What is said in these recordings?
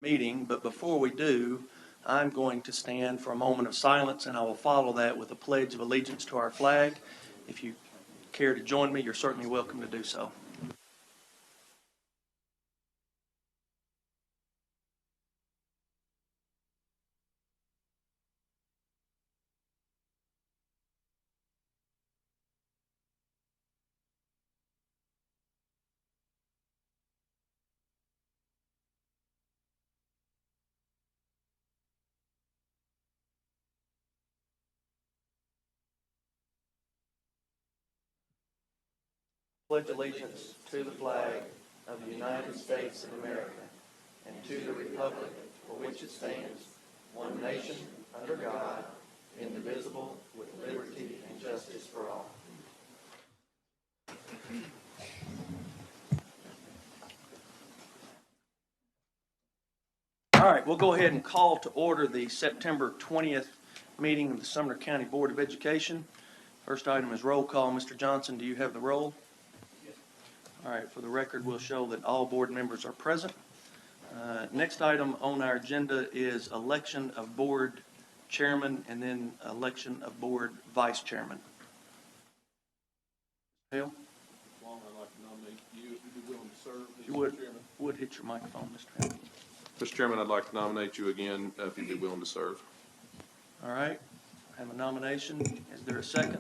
meeting, but before we do, I'm going to stand for a moment of silence, and I will follow that with a pledge of allegiance to our flag. If you care to join me, you're certainly welcome to do so. Pledge allegiance to the flag of the United States of America and to the republic for which it stands, one nation, under God, indivisible, with liberty and justice for all. All right, we'll go ahead and call to order the September 20th meeting of the Sumner County Board of Education. First item is roll call. Mr. Johnson, do you have the roll? Yes. All right, for the record, we'll show that all board members are present. Next item on our agenda is election of board chairman and then election of board vice chairman. Hale? Long, I'd like to nominate you if you'd be willing to serve as You chairman. would hit your microphone, Mr. Hale. Mr. Chairman, I'd like to nominate you again if you'd be willing to serve. All right, I have a nomination. Is there a second?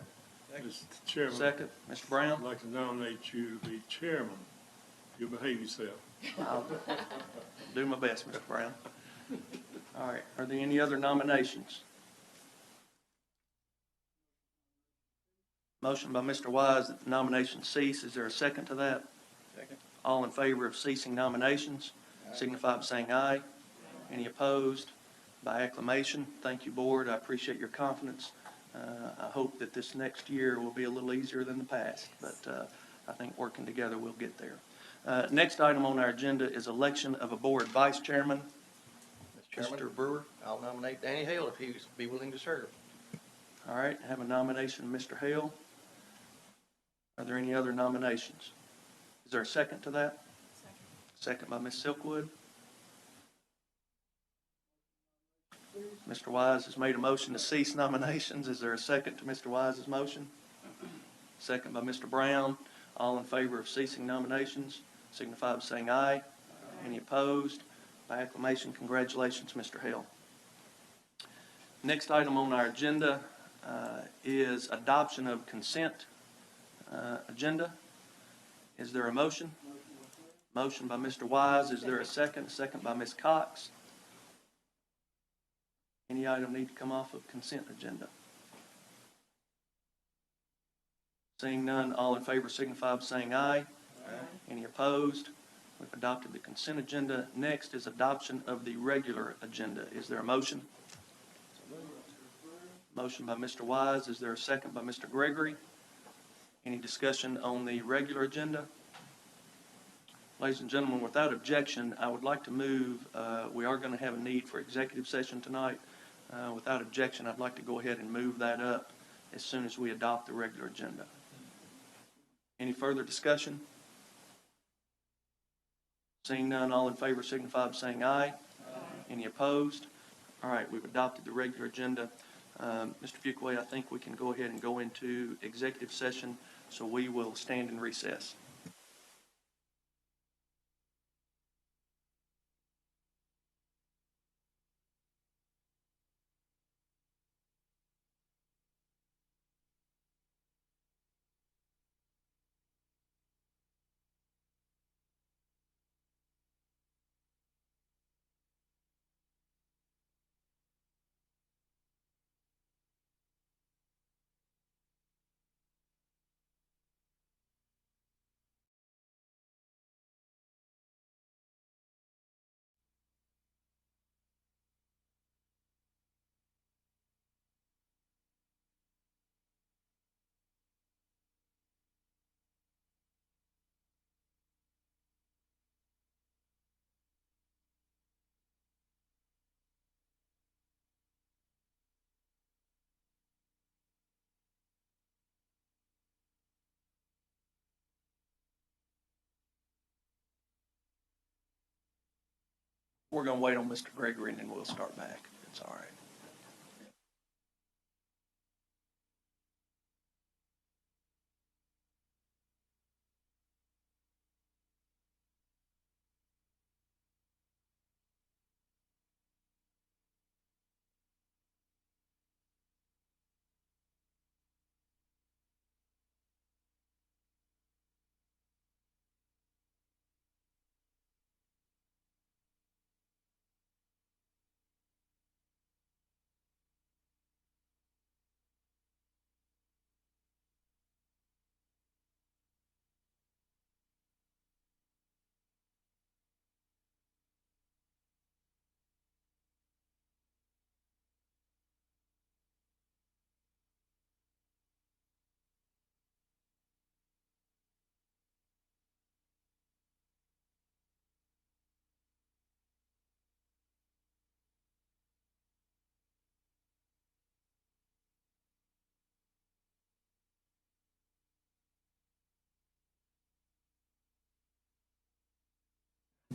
Mr. Chairman, Second, Mr. Brown? I'd like to nominate you to be chairman. You'll behave yourself. I'll do my best, Mr. Brown. All right, are there any other nominations? Motion by Mr. Wise that the nomination cease. Is there a second to that? Second. All in favor of ceasing nominations, signify by saying aye. Any opposed? By acclamation. Thank you, board. I appreciate your confidence. I hope that this next year will be a little easier than the past, but I think working together we'll get there. Next item on our agenda is election of a board vice chairman. Mr. Chairman, Mr. Brewer. I'll nominate Danny Hale if he'd be willing to serve. All right, I have a nomination, Mr. Hale. Are there any other nominations? Is there a second to that? Second by Ms. Silkwood. Mr. Wise has made a motion to cease nominations. Is there a second to Mr. Wise's motion? Second by Mr. Brown. All in favor of ceasing nominations, signify by saying aye. Any opposed? By acclamation, congratulations, Mr. Hale. Next item on our agenda is adoption of consent agenda. Is there a motion? Motion by Mr. Wise. Is there a second? Second by Ms. Cox. Any item need to come off of consent agenda? Seeing none, all in favor signify by saying aye. Aye. Any opposed? We've adopted the consent agenda. Next is adoption of the regular agenda. Is there a motion? Motion by Mr. Wise. Is there a second by Mr. Gregory? Any discussion on the regular agenda? Ladies and gentlemen, without objection, I would like to move, we are going to have a need for executive session tonight. Without objection, I'd like to go ahead and move that up as soon as we adopt the regular agenda. Any further discussion? Seeing none, all in favor signify by saying aye. Aye. Any opposed? All right, we've adopted the regular agenda. Mr. Fuqua, I think we can go ahead and go into executive session, so we will stand in recess. We're gonna wait on Mr. Gregory and then we'll start back. It's all right.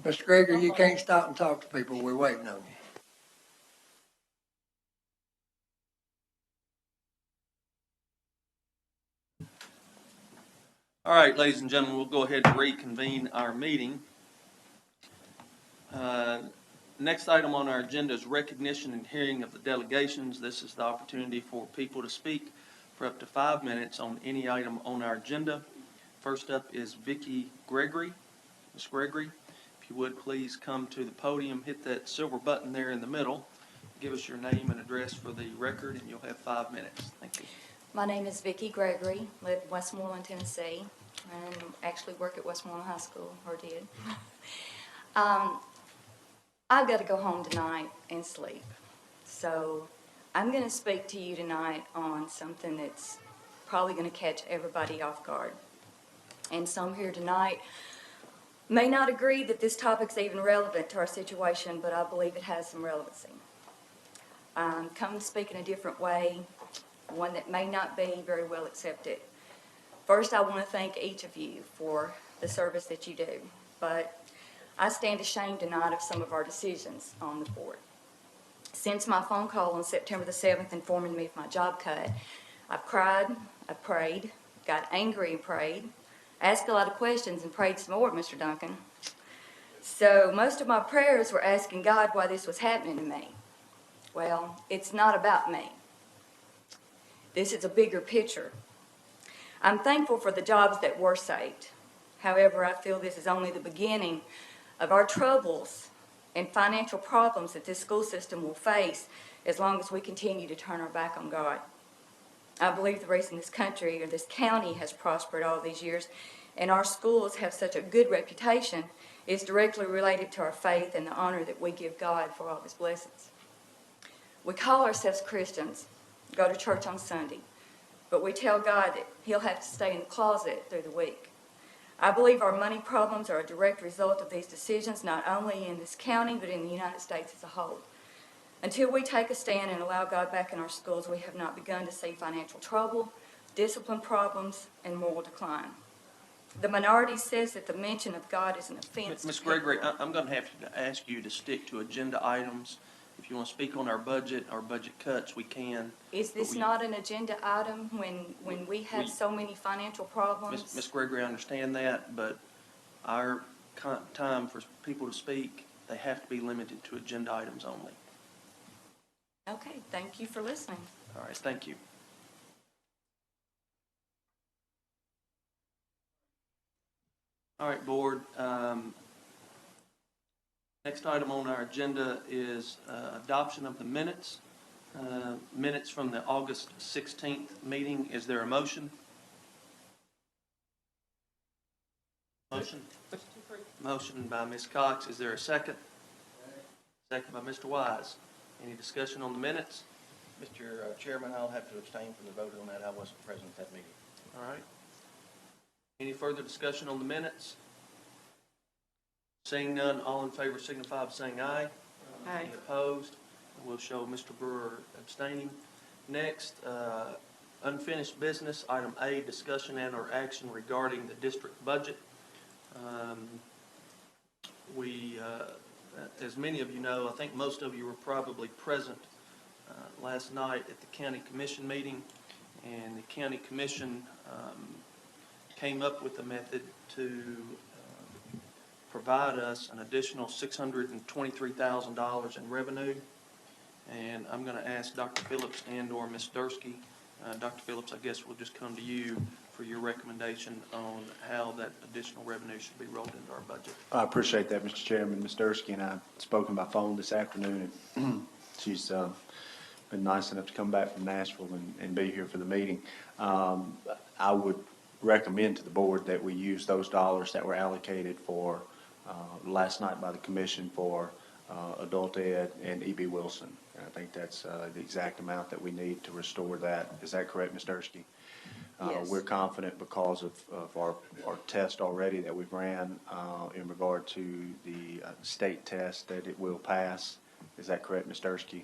Mr. Gregory, you can't stop and talk to people. We're waiting on you. All right, ladies and gentlemen, we'll go ahead and reconvene our meeting. Next item on our agenda is recognition and hearing of the delegations. This is the opportunity for people to speak for up to 5 minutes on any item on our agenda. First up is Vicki Gregory. Ms. Gregory, if you would please come to the podium, hit that silver button there in the middle. Give us your name and address for the record, and you'll have 5 minutes. Thank you. My name is Vicki Gregory, live in Westmoreland, Tennessee, and actually work at Westmoreland High School, or did. I've got to go home tonight and sleep. So I'm going to speak to you tonight on something that's probably going to catch everybody off guard. And some here tonight may not agree that this topic's even relevant to our situation, but I believe it has some relevancy. Come to speak in a different way, one that may not be very well accepted. First, I want to thank each of you for the service that you do, but I stand ashamed tonight of some of our decisions on the board. Since my phone call on September the 7th informing me of my job cut, I've cried, I've prayed, got angry and prayed, asked a lot of questions and prayed some more, Mr. Duncan. So most of my prayers were asking God why this was happening to me. Well, it's not about me. This is a bigger picture. I'm thankful for the jobs that were saved. However, I feel this is only the beginning of our troubles and financial problems that this school system will face as long as we continue to turn our back on God. I believe the reason this country or this county has prospered all these years and our schools have such a good reputation is directly related to our faith and the honor that we give God for all His blessings. We call ourselves Christians, go to church on Sunday, but we tell God that He'll have to stay in the closet through the week. I believe our money problems are a direct result of these decisions, not only in this county, but in the United States as a whole. Until we take a stand and allow God back in our schools, we have not begun to see financial trouble, discipline problems, and moral decline. The minority says that the mention of God is an offense. Ms. Gregory, I'm going to have to ask you to stick to agenda items. If you want to speak on our budget cuts, we can. Is this not an agenda item when we have so many financial problems? Ms. Gregory, I understand that, but our time for people to speak, they have to be limited to agenda items only. Okay, thank you for listening. All right, thank you. All right, Board. Next item on our agenda is adoption of the minutes. Minutes from the August 16th meeting. Is there a motion? Motion? Motion by Ms. Cox. Is there a second? Second by Mr. Wise. Any discussion on the minutes? Mr. Chairman, I'll have to abstain from the vote on that. I wasn't present at that meeting. All right. Any further discussion on the minutes? Seeing none, all in favor signify by saying aye. Aye. Any opposed? We'll show Mr. Brewer abstaining. Next, unfinished business, item A, discussion and or action regarding the district budget. We As many of you know, I think most of you were probably present last night at the county commission meeting, and the county commission came up with a method to provide us an additional $623,000 in revenue. And I'm going to ask Dr. Phillips and/or Ms. Dursky. Dr. Phillips, I guess we'll just come to you for your recommendation on how that additional revenue should be rolled into our budget. I appreciate that, Mr. Chairman. Ms. Dursky and I have spoken by phone this afternoon, and she's been nice enough to come back from Nashville and be here for the meeting. I would recommend to the board that we use those dollars that were allocated for last night by the commission for adult ed and E.B. Wilson. And I think that's the exact amount that we need to restore that. Is that correct, Ms. Dursky? Yes. We're confident because of our test already that we've ran in regard to the state test that it will pass. Is that correct, Ms. Dursky?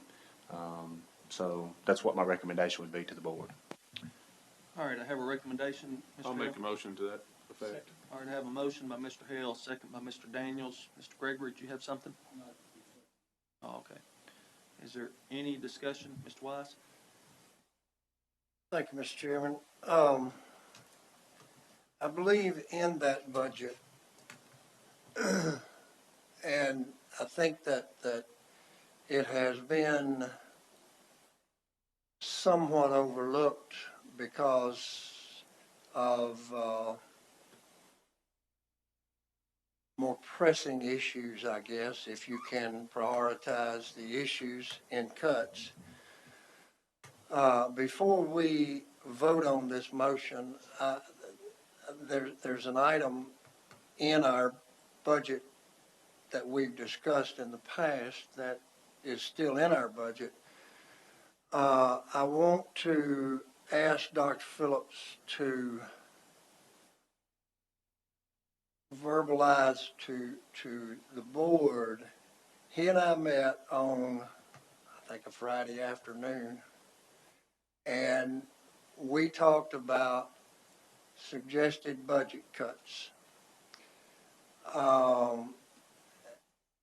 So that's what my recommendation would be to the board. All right, I have a recommendation, Mr. I'll make a Hale. motion to that effect. All right, I have a motion by Mr. Hale, second by Mr. Daniels. Mr. Gregory, do you have something? Oh, okay. Is there any discussion? Mr. Wise? Thank you, Mr. Chairman. I believe in that budget, and I think that it has been somewhat overlooked because of more pressing issues, I guess, if you can prioritize the issues in cuts. Before we vote on this motion, there's an item in our budget that we've discussed in the past that is still in our budget. I want to ask Dr. Phillips to verbalize to the board. He and I met on, I think, a Friday afternoon, and we talked about suggested budget cuts.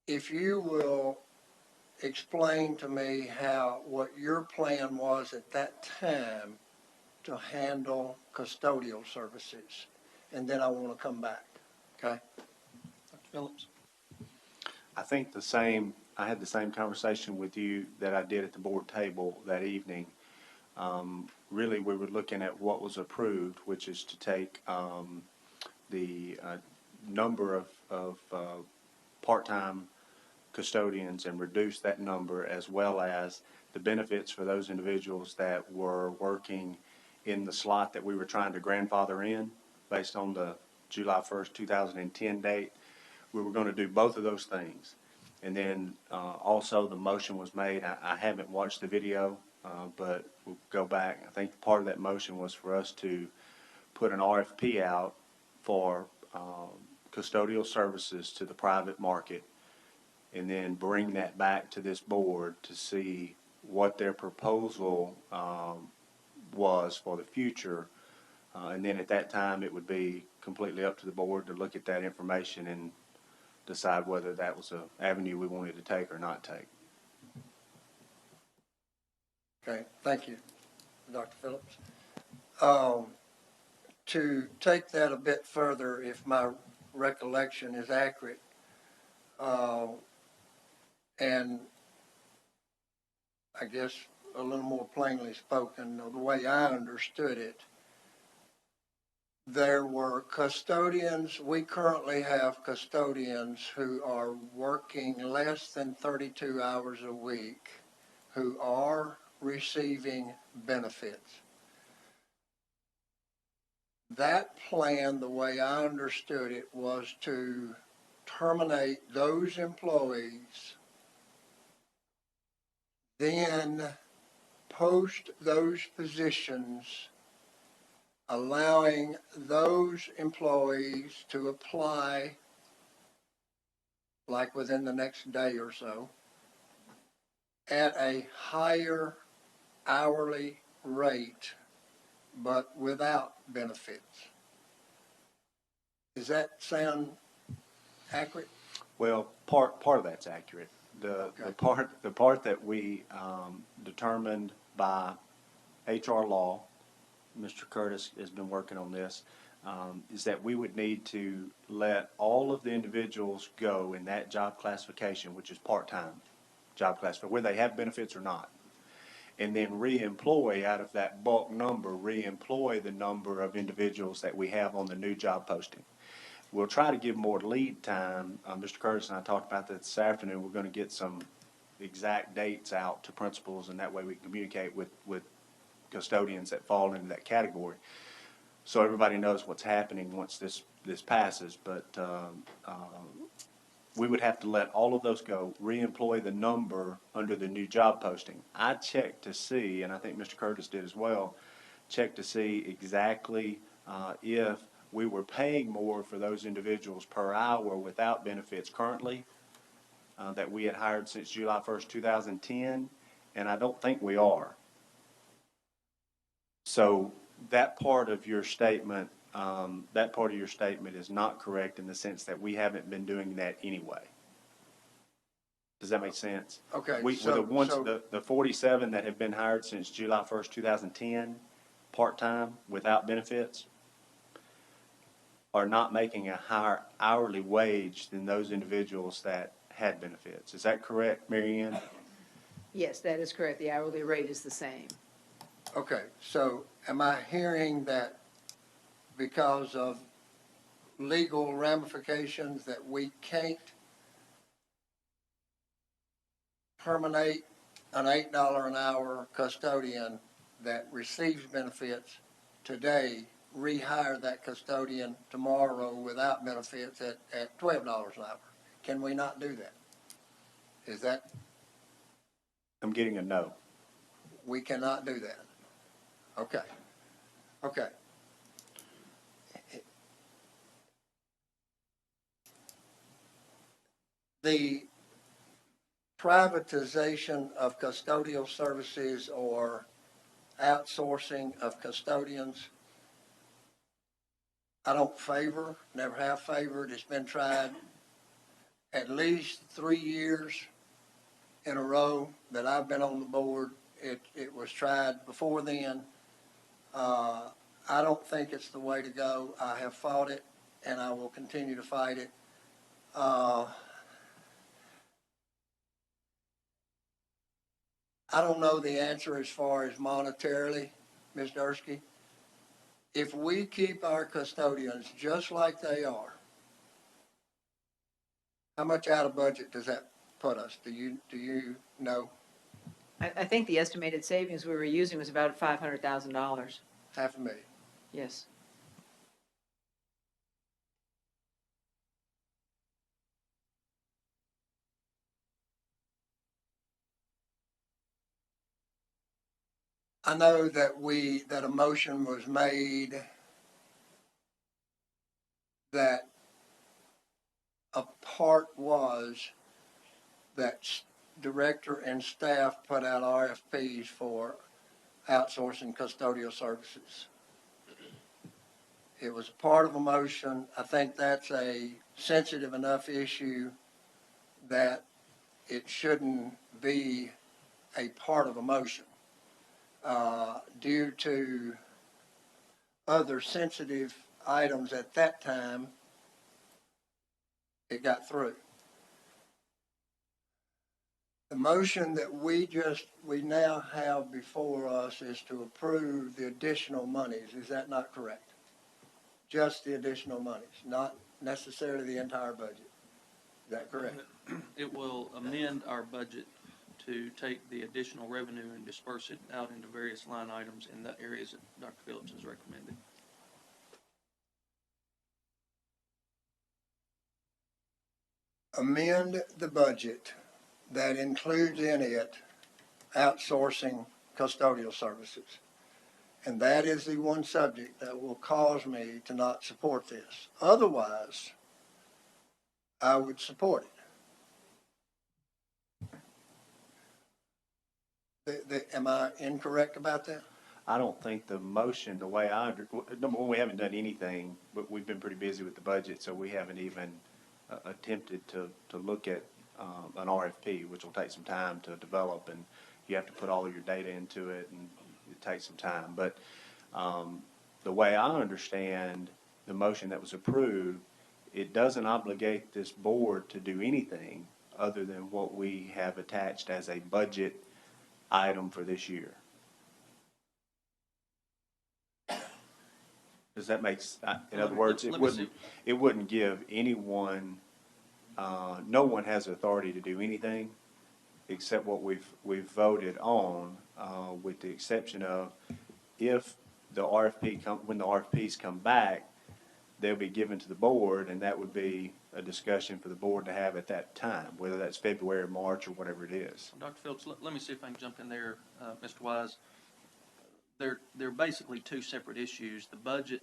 If you will explain to me what your plan was at that time to handle custodial services, and then I want to come back, okay? Dr. Phillips? I think I had the same conversation with you that I did at the board table that evening. Really, we were looking at what was approved, which is to take the number of part-time custodians and reduce that number, as well as the benefits for those individuals that were working in the slot that we were trying to grandfather in based on the July 1st, 2010 date. We were going to do both of those things. And then also the motion was made. I haven't watched the video, but we'll go back. I think part of that motion was for us to put an RFP out for custodial services to the private market, and then bring that back to this board to see what their proposal was for the future. And then at that time, it would be completely up to the board to look at that information and decide whether that was an avenue we wanted to take or not take. Okay, thank you, Dr. Phillips. To take that a bit further, if my recollection is accurate, and I guess a little more plainly spoken, the way I understood it, there were custodians, we currently have custodians who are working less than 32 hours a week, who are receiving benefits. That plan, the way I understood it, was to terminate those employees, then post those positions, allowing those employees to apply like within the next day or so at a higher hourly rate, but without benefits. Does that sound accurate? Well, part of that's accurate. The Okay. part that we, determined by HR law, Mr. Curtis has been working on this, is that we would need to let all of the individuals go in that job classification, which is part-time job classification, whether they have benefits or not. And then reemploy out of that bulk number, reemploy the number of individuals that we have on the new job posting. We'll try to give more lead time. Mr. Curtis and I talked about that this afternoon. We're going to get some exact dates out to principals, and that way we can communicate with custodians that fall into that category. So everybody knows what's happening once this passes, but, we would have to let all of those go, reemploy the number under the new job posting. I checked to see, and I think Mr. Curtis did as well, checked to see exactly, if we were paying more for those individuals per hour without benefits currently, that we had hired since July 1st, 2010, and I don't think we are. So that part of your statement is not correct in the sense that we haven't been doing that anyway. Does that make sense? Okay, The 47 that have been hired since July 1st, 2010, part-time, without benefits, are not making a higher hourly wage than those individuals that had benefits. Is that correct, Mary Ann? Yes, that is correct. The hourly rate is the same. Okay, so am I hearing that because of legal ramifications that we can't terminate an $8 an hour custodian that receives benefits today, rehire that custodian tomorrow without benefits at $12 an hour? Can we not do that? Is that, I'm getting a no. we cannot do that? Okay, okay. The privatization of custodial services or outsourcing of custodians, I don't favor, never have favored. It's been tried at least 3 years in a row that I've been on the board. It was tried before then. I don't think it's the way to go. I have fought it, and I will continue to fight it. I don't know the answer as far as monetarily, Ms. Dursky. If we keep our custodians just like they are, how much out of budget does that put us? Do you know? I think the estimated savings we were using was about $500,000. $500,000. Yes. I know that that a motion was made that a part was that director and staff put out RFPs for outsourcing custodial services. It was part of a motion. I think that's a sensitive enough issue that it shouldn't be a part of a motion. Due to other sensitive items at that time, it got through. The motion that we now have before us is to approve the additional monies. Is that not correct? Just the additional monies, not necessarily the entire budget. Is that correct? It will amend our budget to take the additional revenue and disperse it out into various line items in the areas that Dr. Phillips has recommended. Amend the budget that includes in it outsourcing custodial services. And that is the one subject that will cause me to not support this. Otherwise, I would support it. Am I incorrect about that? I don't think the motion, the way number one, we haven't done anything, but we've been pretty busy with the budget, so we haven't even attempted to look at an RFP, which will take some time to develop, and you have to put all of your data into it, and it takes some time. But the way I understand the motion that was approved, it doesn't obligate this board to do anything other than what we have attached as a budget item for this year. Does that make, in other words, Let me see. it wouldn't give anyone, no one has authority to do anything except what we've voted on, with the exception of if the when the RFPs come back, they'll be given to the board, and that would be a discussion for the board to have at that time, whether that's February, March, or whatever it is. Dr. Phillips, let me see if I can jump in there, Mr. Wise. They're basically two separate issues. The budget,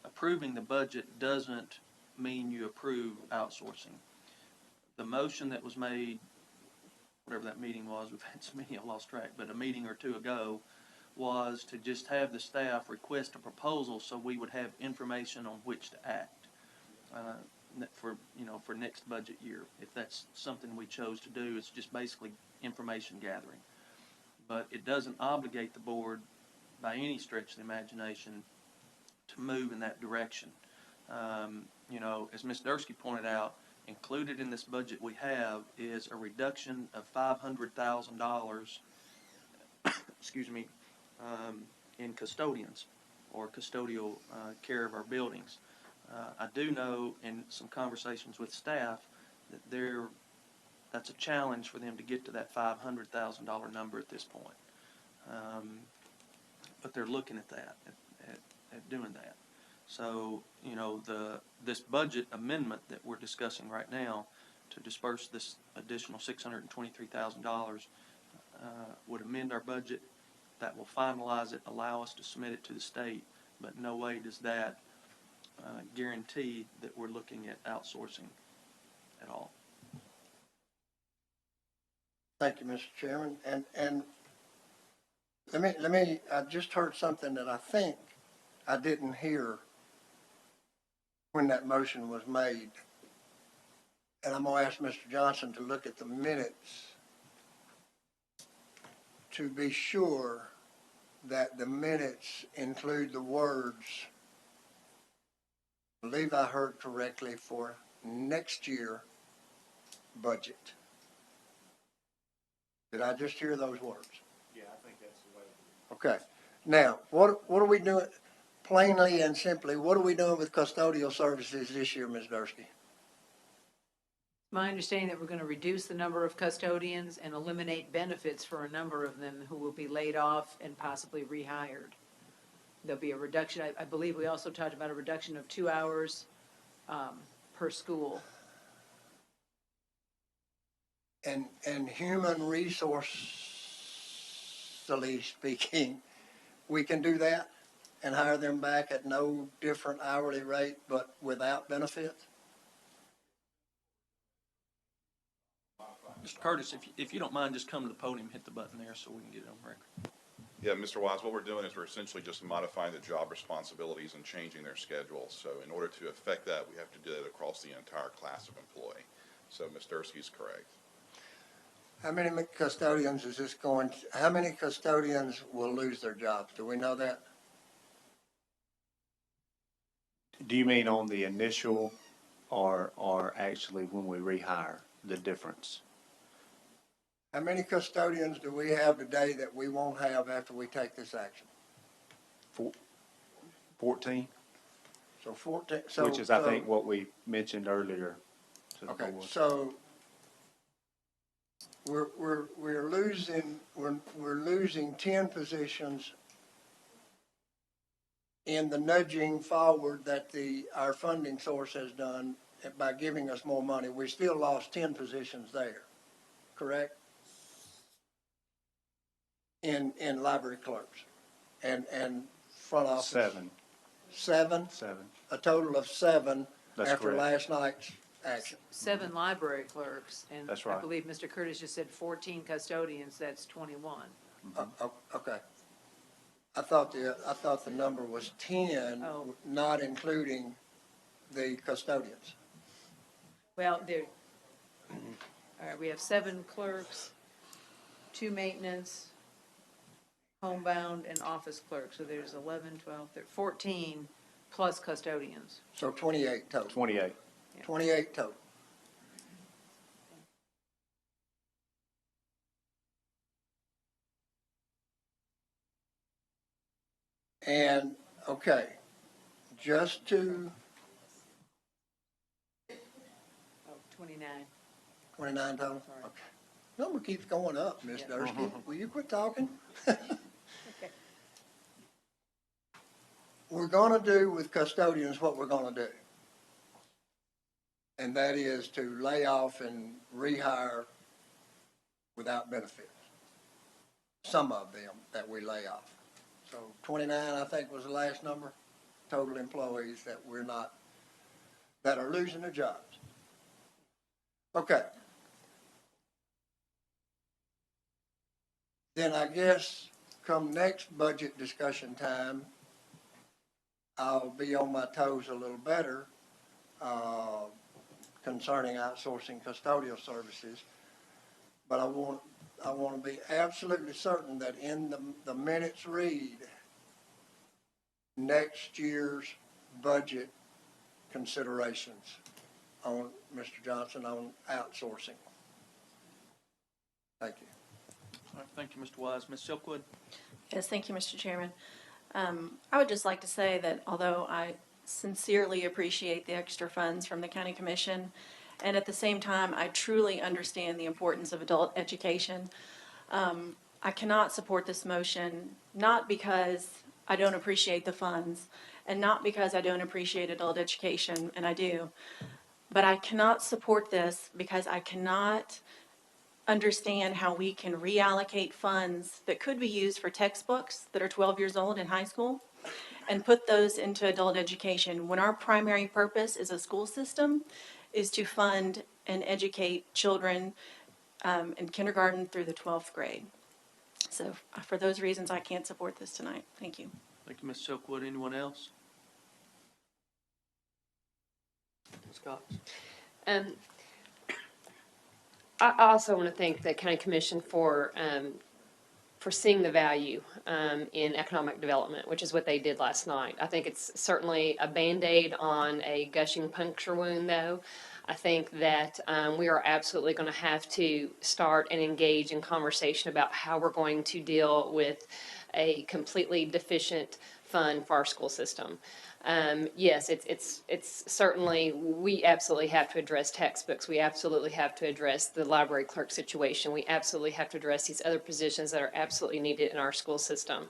approving the budget doesn't mean you approve outsourcing. The motion that was made, whatever that meeting was, we've had so many, I've lost track, but a meeting or two ago, was to just have the staff request a proposal so we would have information on which to act for next budget year. If that's something we chose to do, it's just basically information gathering. But it doesn't obligate the board by any stretch of the imagination to move in that direction. As Ms. Dursky pointed out, included in this budget we have is a reduction of $500,000, excuse me, in custodians or custodial care of our buildings. I do know in some conversations with staff that that's a challenge for them to get to that $500,000 number at this point. But they're looking at that, at doing that. So, this budget amendment that we're discussing right now to disperse this additional $623,000 would amend our budget. That will finalize it, allow us to submit it to the state, but no way does that guarantee that we're looking at outsourcing at all. Thank you, Mr. Chairman. And let me, I just heard something that I think I didn't hear when that motion was made. And I'm gonna ask Mr. Johnson to look at the minutes to be sure that the minutes include the words, I believe I heard correctly, for next year budget. Did I just hear those words? Yeah, I think that's the way. Okay. Now, what are we doing, plainly and simply, what are we doing with custodial services this year, Ms. Dursky? My understanding that we're going to reduce the number of custodians and eliminate benefits for a number of them who will be laid off and possibly rehired. There'll be a reduction. I believe we also talked about a reduction of 2 hours per school. And human resourcely speaking, we can do that and hire them back at no different hourly rate, but without benefits? Mr. Curtis, if you don't mind, just come to the podium, hit the button there so we can get it on record. Yeah, Mr. Wise, what we're doing is we're essentially just modifying the job responsibilities and changing their schedules. So in order to affect that, we have to do that across the entire class of employee. So Ms. Dursky is correct. How many custodians is this going to, how many custodians will lose their jobs? Do we know that? Do you mean on the initial or actually when we rehire, the difference? How many custodians do we have today that we won't have after we take this action? 14, So 14, so. which is, I think, what we mentioned earlier to the Okay, board. so we're losing 10 positions in the nudging forward that our funding source has done by giving us more money. We still lost 10 positions there, correct? In library clerks and front office. 7. 7? 7. A total of 7 That's after correct. last night's action. 7 library clerks, and That's I right. believe Mr. Curtis just said 14 custodians, that's 21. Okay. I thought the number was 10, Oh. not including the custodians. Well, there, all right, we have 7 clerks, 2 maintenance, homebound, and office clerks. So there's 11, 12, 13, 14 plus custodians. So 28 total. 28. 28 total. And, okay, just to Oh, 29. 29 total? Sorry. Okay. Number keeps going up, Ms. Yeah. Dursky. Will you quit talking? Okay. We're gonna do with custodians what we're gonna do. And that is to lay off and rehire without benefits. Some of them that we lay off. So 29, I think, was the last number, total employees that we're not, that are losing their jobs. Okay. Then I guess come next budget discussion time, I'll be on my toes a little better, concerning outsourcing custodial services. But I want to be absolutely certain that in the minutes read, next year's budget considerations on, Mr. Johnson, on outsourcing. Thank you. All right, thank you, Mr. Wise. Ms. Silkwood? Yes, thank you, Mr. Chairman. I would just like to say that although I sincerely appreciate the extra funds from the County Commission, and at the same time, I truly understand the importance of adult education, I cannot support this motion, not because I don't appreciate the funds, and not because I don't appreciate adult education, and I do, but I cannot support this because I cannot understand how we can reallocate funds that could be used for textbooks that are 12 years old in high school and put those into adult education when our primary purpose as a school system is to fund and educate children in kindergarten through the 12th grade. So for those reasons, I can't support this tonight. Thank you. Thank you, Ms. Silkwood. Anyone else? Ms. Cox? I also want to thank the County Commission for seeing the value in economic development, which is what they did last night. I think it's certainly a Band-Aid on a gushing puncture wound, though. I think that we are absolutely going to have to start and engage in conversation about how we're going to deal with a completely deficient fund for our school system. Yes, it's certainly, we absolutely have to address textbooks. We absolutely have to address the library clerk situation. We absolutely have to address these other positions that are absolutely needed in our school system.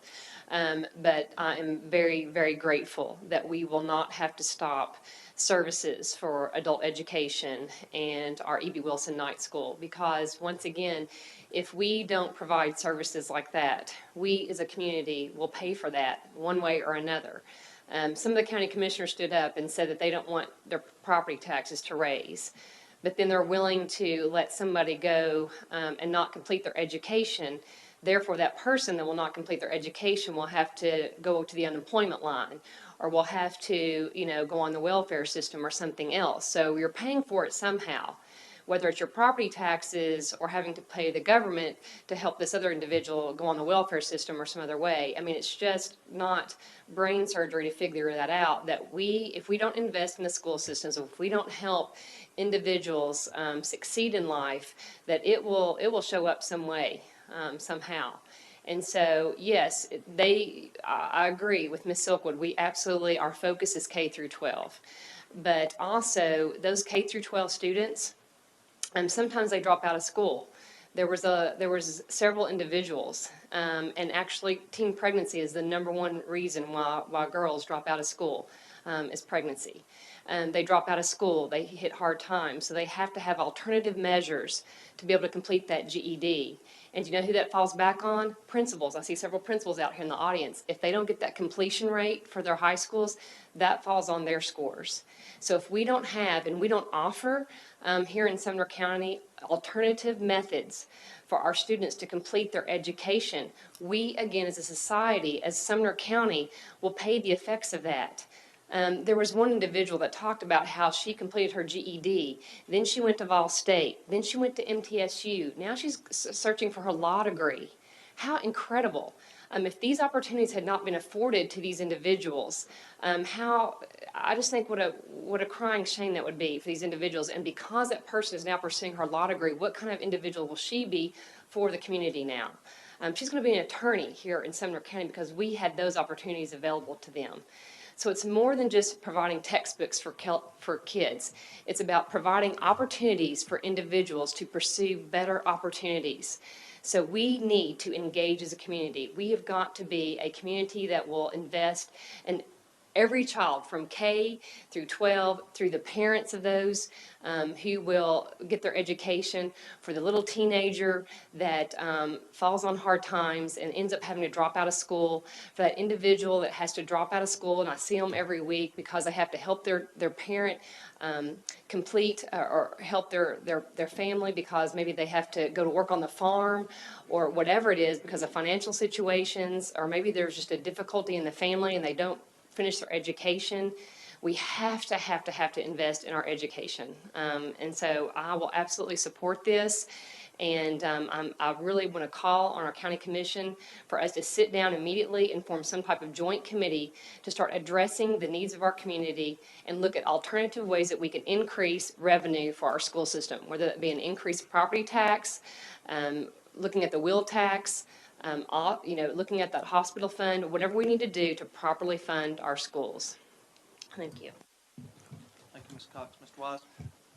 But I am very, very grateful that we will not have to stop services for adult education and our E.B. Wilson Night School, because once again, if we don't provide services like that, we as a community will pay for that one way or another. Some of the county commissioners stood up and said that they don't want their property taxes to raise, but then they're willing to let somebody go and not complete their education. Therefore, that person that will not complete their education will have to go to the unemployment line, or will have to, go on the welfare system or something else. So you're paying for it somehow, whether it's your property taxes or having to pay the government to help this other individual go on the welfare system or some other way. I mean, it's just not brain surgery to figure that out, that if we don't invest in the school systems, if we don't help individuals succeed in life, that it will show up some way, somehow. And so, yes, I agree with Ms. Silkwood. We absolutely, our focus is K through 12. But also, those K through 12 students, sometimes they drop out of school. There was several individuals, and actually teen pregnancy is the #1 reason why girls drop out of school, is pregnancy. They drop out of school, they hit hard times, so they have to have alternative measures to be able to complete that GED. And do you know who that falls back on? Principals. I see several principals out here in the audience. If they don't get that completion rate for their high schools, that falls on their scores. So if we don't have and we don't offer here in Sumner County alternative methods for our students to complete their education, we, again, as a society, as Sumner County, will pay the effects of that. There was one individual that talked about how she completed her GED, then she went to Vol State, then she went to MTSU. Now she's searching for her law degree. How incredible. If these opportunities had not been afforded to these individuals, I just think what a crying shame that would be for these individuals. And because that person is now pursuing her law degree, what kind of individual will she be for the community now? She's going to be an attorney here in Sumner County because we had those opportunities available to them. So it's more than just providing textbooks for kids. It's about providing opportunities for individuals to pursue better opportunities. So we need to engage as a community. We have got to be a community that will invest in every child from K through 12, through the parents of those who will get their education, for the little teenager that falls on hard times and ends up having to drop out of school, for that individual that has to drop out of school, and I see them every week because they have to help their parent complete or help their family because maybe they have to go to work on the farm or whatever it is because of financial situations, or maybe there's just a difficulty in the family and they don't finish their education. We have to invest in our education. And so I will absolutely support this. And I really want to call on our county commission for us to sit down immediately and form some type of joint committee to start addressing the needs of our community and look at alternative ways that we can increase revenue for our school system, whether that be an increased property tax, looking at the wheel tax, looking at that hospital fund, whatever we need to do to properly fund our schools. Thank you. Thank you, Ms. Cox. Mr. Wise?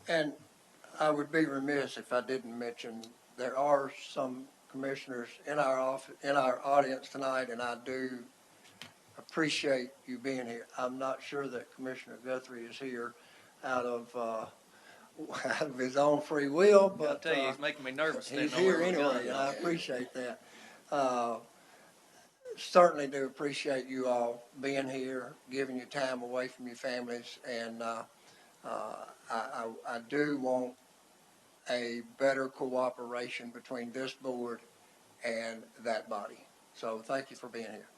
And I would be remiss if I didn't mention, there are some commissioners in our audience tonight, and I do appreciate you being here. I'm not sure that Commissioner Guthrie is here out of his own free will, but I'll tell you, he's making me nervous. he's here anyway, and I appreciate that. Certainly do appreciate you all being here, giving your time away from your families, and I do want a better cooperation between this board and that body. So thank you for being here.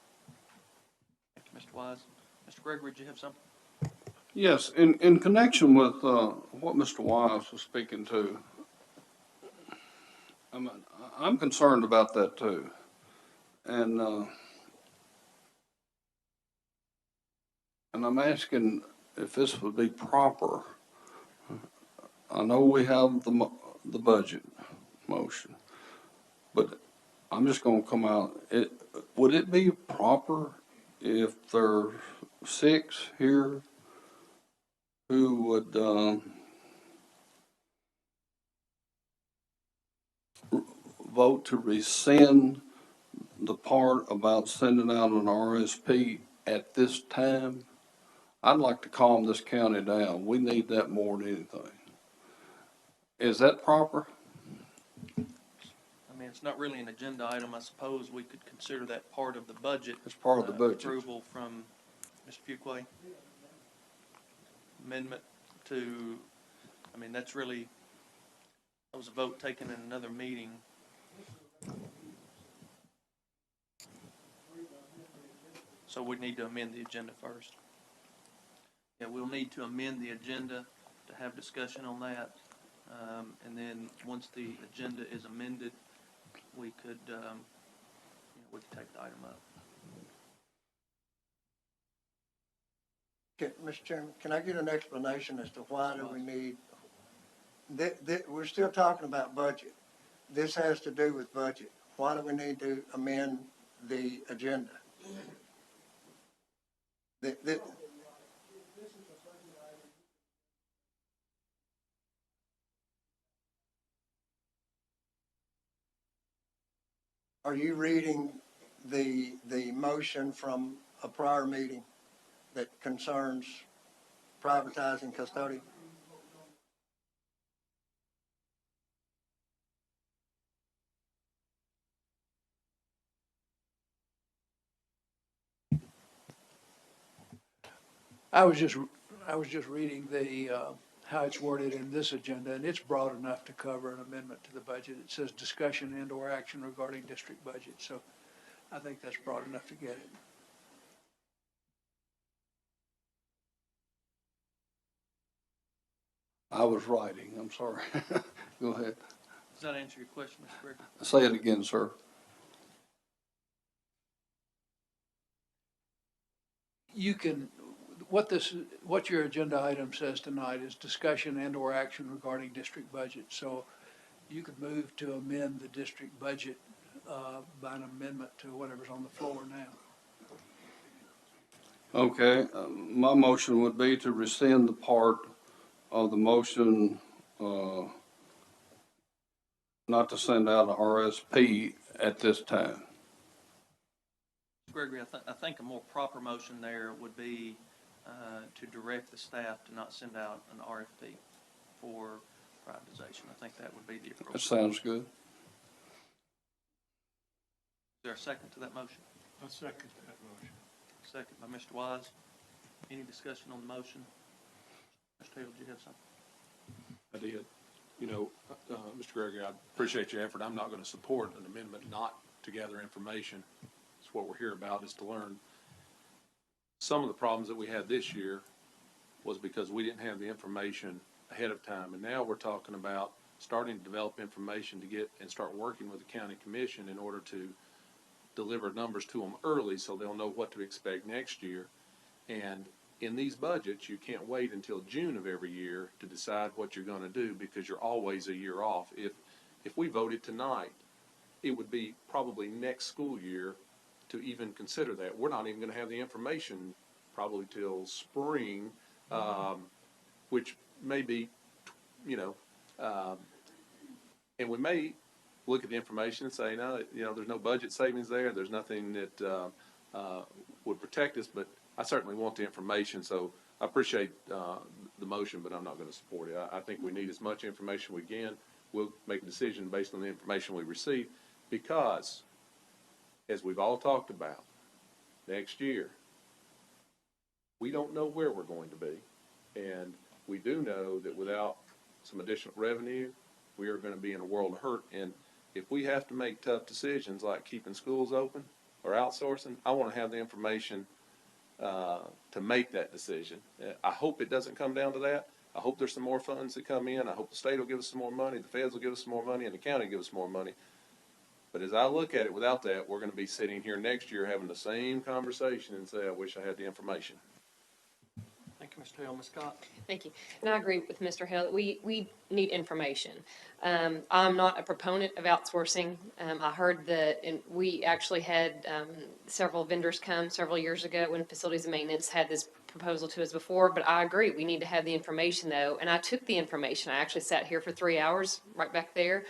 Thank you, Mr. Wise. Mr. Gregory, did you have something? Yes, in connection with what Mr. Wise was speaking to, I'm concerned about that too. And I'm asking if this would be proper. I know we have the budget motion, but I'm just going to come out. Would it be proper if there are 6 here who would vote to rescind the part about sending out an RSP at this time? I'd like to calm this county down. We need that more than anything. Is that proper? I mean, it's not really an agenda item. I suppose we could consider that part of the budget. It's part of the budget. Approval from Mr. Fuqua. Amendment to, I mean, that was a vote taken in another meeting. So we need to amend the agenda first. Yeah, we'll need to amend the agenda to have discussion on that. And then once the agenda is amended, we could take the item up. Okay, Mr. Chairman, can I get an explanation as to why do we need, we're still talking about budget. This has to do with budget. Why do we need to amend the agenda? Are you reading the motion from a prior meeting that concerns privatizing custodian? I was just reading how it's worded in this agenda, and it's broad enough to cover an amendment to the budget. It says discussion and/or action regarding district budget, so I think that's broad enough to get it. I was writing, I'm sorry. Go ahead. Does that answer your question, Mr. Gregory? Say it again, sir. You can, what your agenda item says tonight is discussion and/or action regarding district budget. So you could move to amend the district budget by an amendment to whatever's on the floor now. Okay, my motion would be to rescind the part of the motion, not to send out an RSP at this time. Gregory, I think a more proper motion there would be to direct the staff to not send out an RFP for privatization. I think that would be the That approach. Is sounds good. there a second to that motion? I second that motion. Second by Mr. Wise. Any discussion on the motion? Mr. Taylor, did you have something? I did. You know, Mr. Gregory, I appreciate your effort. I'm not going to support an amendment not to gather information. It's what we're here about, is to learn. Some of the problems that we had this year was because we didn't have the information ahead of time. And now we're talking about starting to develop information to get and start working with the county commission in order to deliver numbers to them early so they'll know what to expect next year. And in these budgets, you can't wait until June of every year to decide what you're going to do, because you're always a year off. If we voted tonight, it would be probably next school year to even consider that. We're not even going to have the information probably till spring, which may be, and we may look at the information and say, no, there's no budget savings there. There's nothing that would protect us, but I certainly want the information. So I appreciate the motion, but I'm not going to support it. I think we need as much information we can. We'll make a decision based on the information we receive, because, as we've all talked about, next year, we don't know where we're going to be. And we do know that without some additional revenue, we are going to be in a world of hurt. And if we have to make tough decisions like keeping schools open or outsourcing, I want to have the information to make that decision. I hope it doesn't come down to that. I hope there's some more funds that come in. I hope the state will give us some more money, the feds will give us some more money, and the county will give us more money. But as I look at it, without that, we're going to be sitting here next year having the same conversation and say, I wish I had the information. Thank you, Mr. Taylor. Ms. Scott? Thank you. And I agree with Mr. Hill. We need information. I'm not a proponent of outsourcing. I heard that, and we actually had several vendors come several years ago when Facilities and Maintenance had this proposal to us before, but I agree. We need to have the information, though. And I took the information. I actually sat here for 3 hours right back there.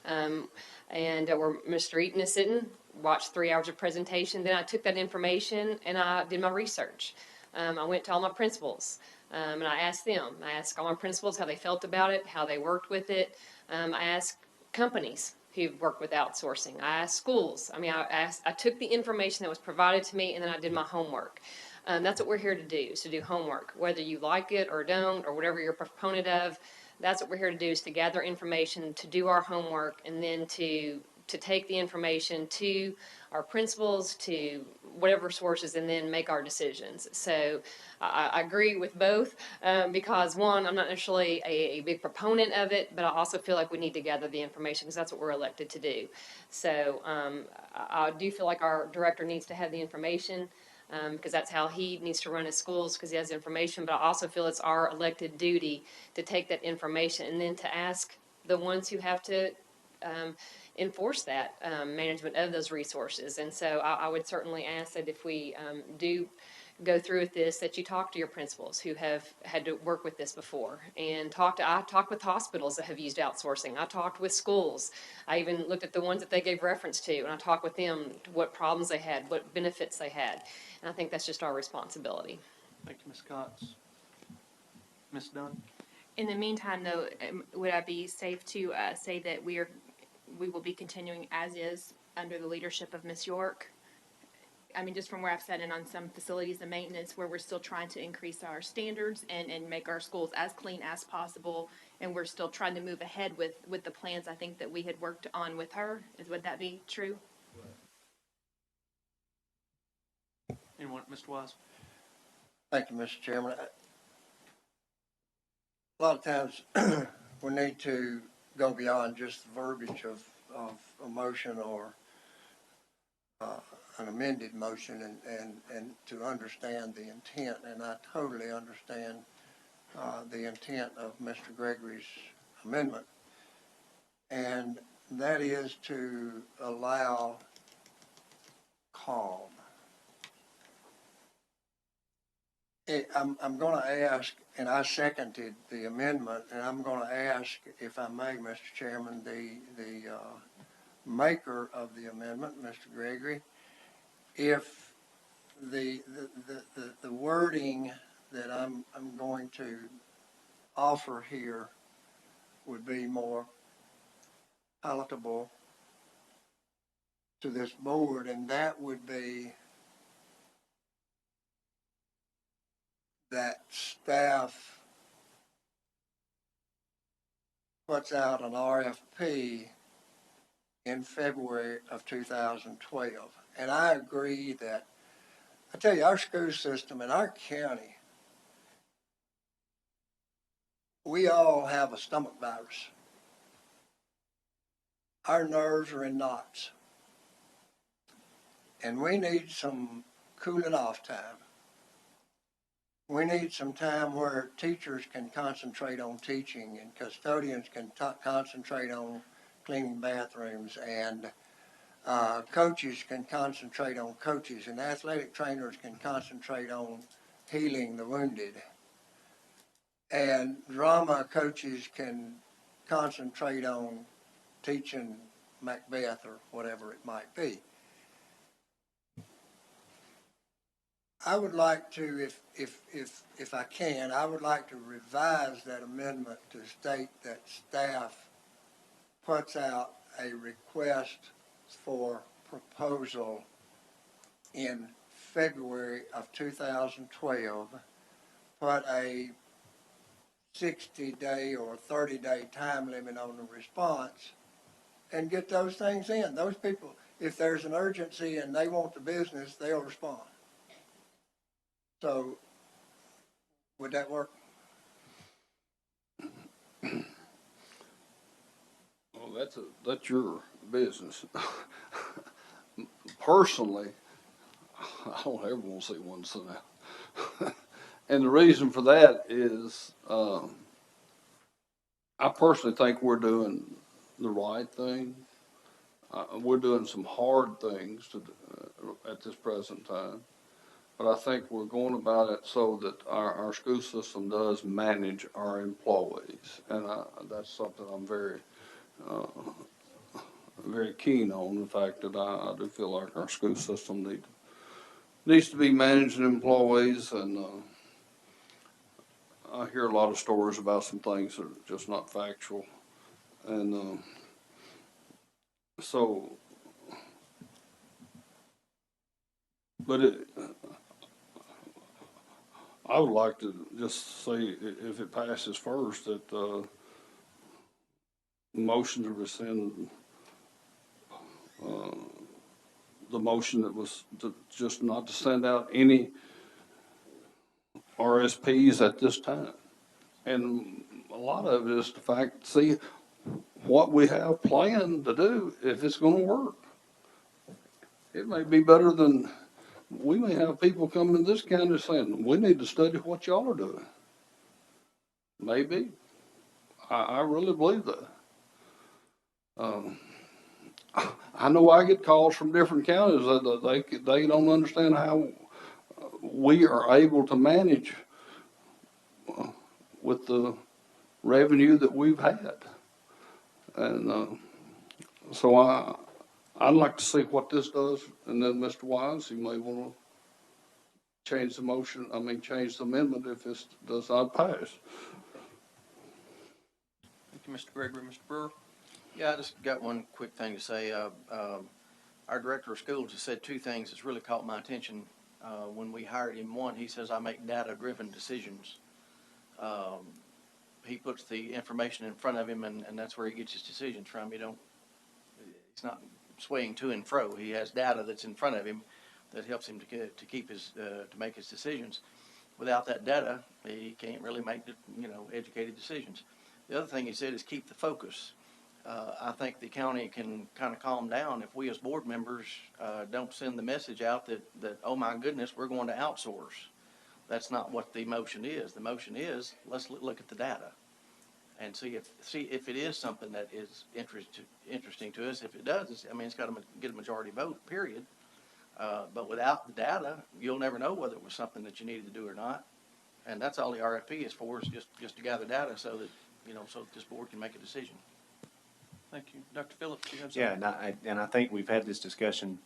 And where Mr. Eaton is sitting, watched 3 hours of presentation. Then I took that information and I did my research. I went to all my principals, and I asked them. I asked all my principals how they felt about it, how they worked with it. I asked companies who've worked with outsourcing. I asked schools. I took the information that was provided to me, and then I did my homework. That's what we're here to do, is to do homework. Whether you like it or don't, or whatever you're a proponent of, that's what we're here to do, is to gather information, to do our homework, and then to take the information to our principals, to whatever sources, and then make our decisions. So I agree with both, because one, I'm not necessarily a big proponent of it, but I also feel like we need to gather the information, because that's what we're elected to do. So I do feel like our director needs to have the information, because that's how he needs to run his schools, because he has information. But I also feel it's our elected duty to take that information and then to ask the ones who have to enforce that management of those resources. And so I would certainly ask that if we do go through with this, that you talk to your principals who have had to work with this before, and I talked with hospitals that have used outsourcing. I talked with schools. I even looked at the ones that they gave reference to, and I talked with them what problems they had, what benefits they had. And I think that's just our responsibility. Thank you, Ms. Scott. Ms. Dunn? In the meantime, though, would I be safe to say that we will be continuing as is under the leadership of Ms. York? I mean, just from where I've sat in on some facilities and maintenance where we're still trying to increase our standards and make our schools as clean as possible, and we're still trying to move ahead with the plans I think that we had worked on with her. Would that be true? Anyone? Mr. Wise? Thank you, Mr. Chairman. lot of times we need to go beyond just the verbiage of a motion or an amended motion and to understand the intent. And I totally understand the intent of Mr. Gregory's amendment. And that is to allow calm. I'm going to ask, and I seconded the amendment, and I'm going to ask, if I may, Mr. Chairman, the maker of the amendment, Mr. Gregory, if the wording that I'm going to offer here would be more palatable to this board, and that would be that staff puts out an RFP in February of 2012. And I agree that, I tell you, our school system in our county, we all have a stomach virus. Our nerves are in knots. And we need some cooling off time. We need some time where teachers can concentrate on teaching and custodians can concentrate on cleaning bathrooms, and coaches can concentrate on coaches, and athletic trainers can concentrate on healing the wounded. And drama coaches can concentrate on teaching Macbeth or whatever it might be. I would like to, if I can, I would like to revise that amendment to state that staff puts out a request for proposal in February of 2012, put a 60-day or 30-day time limit on the response, and get those things in. Those people, if there's an urgency and they want the business, they'll respond. So, would that work? Well, that's your business. Personally, I don't ever want to see one sent out. And the reason for that is, I personally think we're doing the right thing. We're doing some hard things at this present time. But I think we're going about it so that our school system does manage our employees. And that's something I'm very, very keen on, the fact that I do feel like our school system needs to be managing employees. And I hear a lot of stories about some things that are just not factual. And but I would like to just say, if it passes first, that motion to rescind the motion that was just not to send out any RSPs at this time. And a lot of it is the fact, see what we have planned to do, if it's going to work. It may be better than, we may have people coming in this county saying, we need to study what y'all are doing. Maybe. I really believe that. I know I get calls from different counties that they don't understand how we are able to manage with the revenue that we've had. And so I'd like to see what this does, and then Mr. Wise, you may want to change the motion, change the amendment if this does not pass. Thank you, Mr. Gregory. Mr. Brewer? Yeah, I just got one quick thing to say. Our director of schools has said two things that's really caught my attention when we hired him. One, he says, I make data-driven decisions. He puts the information in front of him, and that's where he gets his decisions from. He's not swaying to and fro. He has data that's in front of him that helps him to keep his to make his decisions. without that data, you can't really make, educated decisions. The other thing he said is keep the focus. I think the county can kind of calm down if we as board members don't send the message out that, oh my goodness, we're going to outsource. That's not what the motion is. The motion is, let's look at the data and see if it is something that is interesting to us. If it does, it's got to get a majority vote, period. But without the data, you'll never know whether it was something that you needed to do or not. And that's all the RFP is for, is just to gather data so that, so that this board can make a decision. Thank you. Dr. Phillips, you have something? Yeah, and I think we've had this discussion,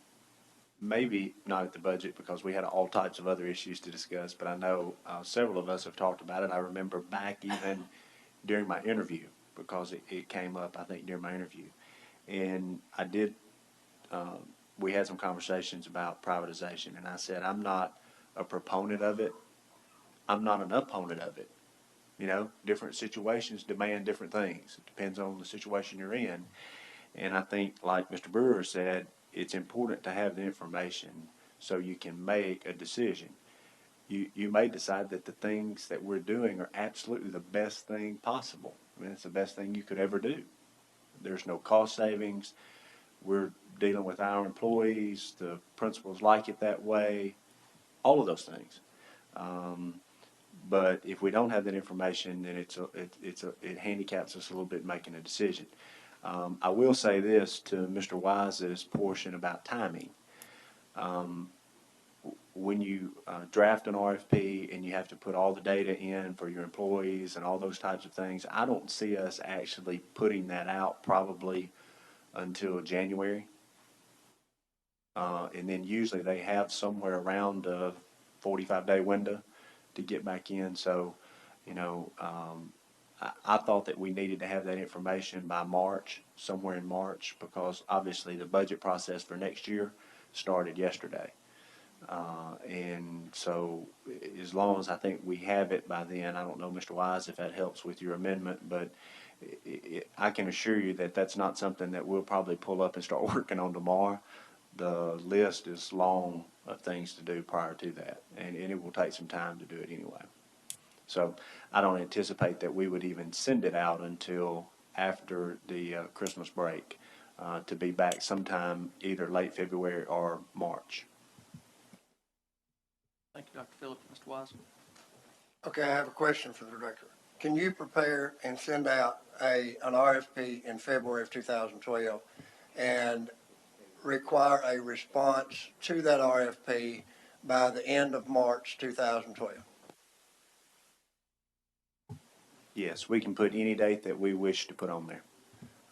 maybe not at the budget, because we had all types of other issues to discuss, but I know several of us have talked about it. I remember back even during my interview, because it came up, I think, during my interview. And I did, we had some conversations about privatization, and I said, I'm not a proponent of it. I'm not an opponent of it. Different situations demand different things. It depends on the situation you're in. And I think, like Mr. Brewer said, it's important to have the information so you can make a decision. You may decide that the things that we're doing are absolutely the best thing possible. It's the best thing you could ever do. There's no cost savings. We're dealing with our employees. The principals like it that way. All of those things. But if we don't have that information, then it handicaps us a little bit making a decision. I will say this to Mr. Wise's portion about timing. When you draft an RFP and you have to put all the data in for your employees and all those types of things, I don't see us actually putting that out probably until January. And then usually they have somewhere around a 45-day window to get back in. So, I thought that we needed to have that information by March, somewhere in March, because obviously the budget process for next year started yesterday. And so as long as I think we have it by then, I don't know, Mr. Wise, if that helps with your amendment, but I can assure you that that's not something that we'll probably pull up and start working on tomorrow. The list is long of things to do prior to that, and it will take some time to do it anyway. So I don't anticipate that we would even send it out until after the Christmas break, to be back sometime either late February or March. Thank you, Dr. Phillips. Mr. Wise? Okay, I have a question for the director. Can you prepare and send out an RFP in February of 2012 and require a response to that RFP by the end of March 2012? Yes, we can put any date that we wish to put on there.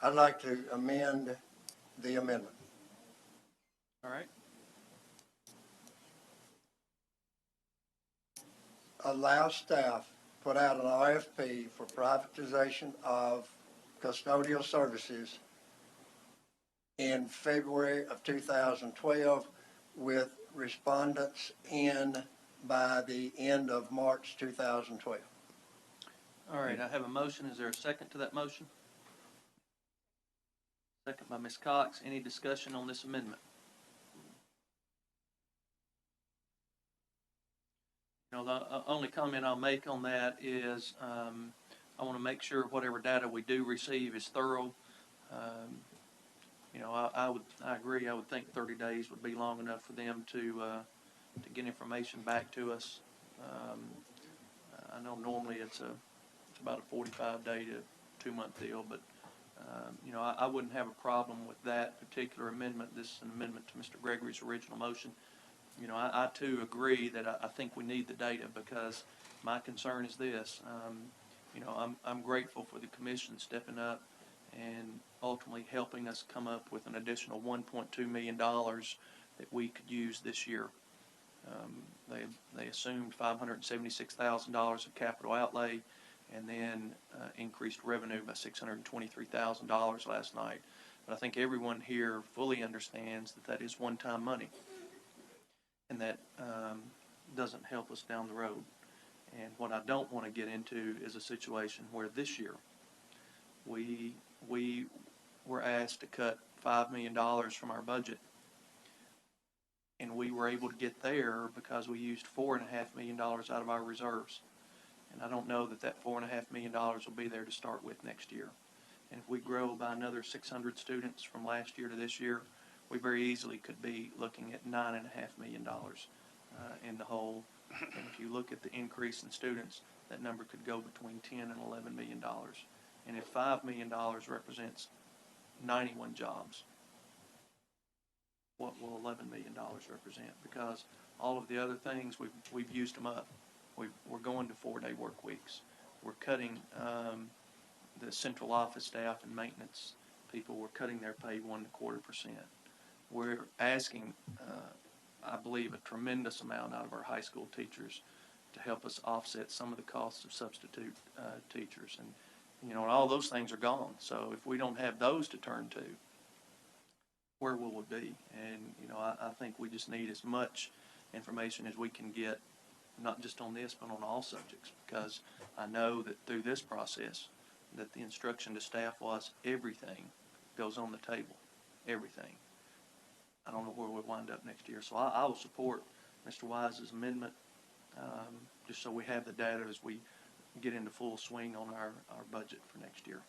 I'd like to amend the amendment. All right. Allow staff put out an RFP for privatization of custodial services in February of 2012 with respondents in by the end of March 2012. All right, I have a motion. Is there a second to that motion? Second by Ms. Cox. Any discussion on this amendment? The only comment I'll make on that is I want to make sure whatever data we do receive is thorough. I agree. I would think 30 days would be long enough for them to get information back to us. I know normally it's about a 45-day to 2-month deal, but I wouldn't have a problem with that particular amendment. This is an amendment to Mr. Gregory's original motion. I too agree that I think we need the data, because my concern is this. I'm grateful for the commission stepping up and ultimately helping us come up with an additional $1.2 million that we could use this year. They assumed $576,000 of capital outlay and then increased revenue by $623,000 last night. But I think everyone here fully understands that that is one-time money, and that doesn't help us down the road. And what I don't want to get into is a situation where this year we were asked to cut $5 million from our budget, and we were able to get there because we used $4.5 million out of our reserves. And I don't know that that $4.5 million will be there to start with next year. And if we grow by another 600 students from last year to this year, we very easily could be looking at $9.5 million in the hole. And if you look at the increase in students, that number could go between 10 and $11 million. And if $5 million represents 91 jobs, what will $11 million represent? Because all of the other things, we've used them up. We're going to 4-day work weeks. We're cutting the central office staff and maintenance people. We're cutting their pay 1.25%. We're asking, I believe, a tremendous amount out of our high school teachers to help us offset some of the costs of substitute teachers. And, you know, all those things are gone. So if we don't have those to turn to, where will we be? And, you know, I think we just need as much information as we can get, not just on this, but on all subjects, because I know that through this process, that the instruction to staff was everything goes on the table, everything. I don't know where we'll wind up next year, so I will support Mr. Wise's amendment, just so we have the data as we get into full swing on our budget for next year.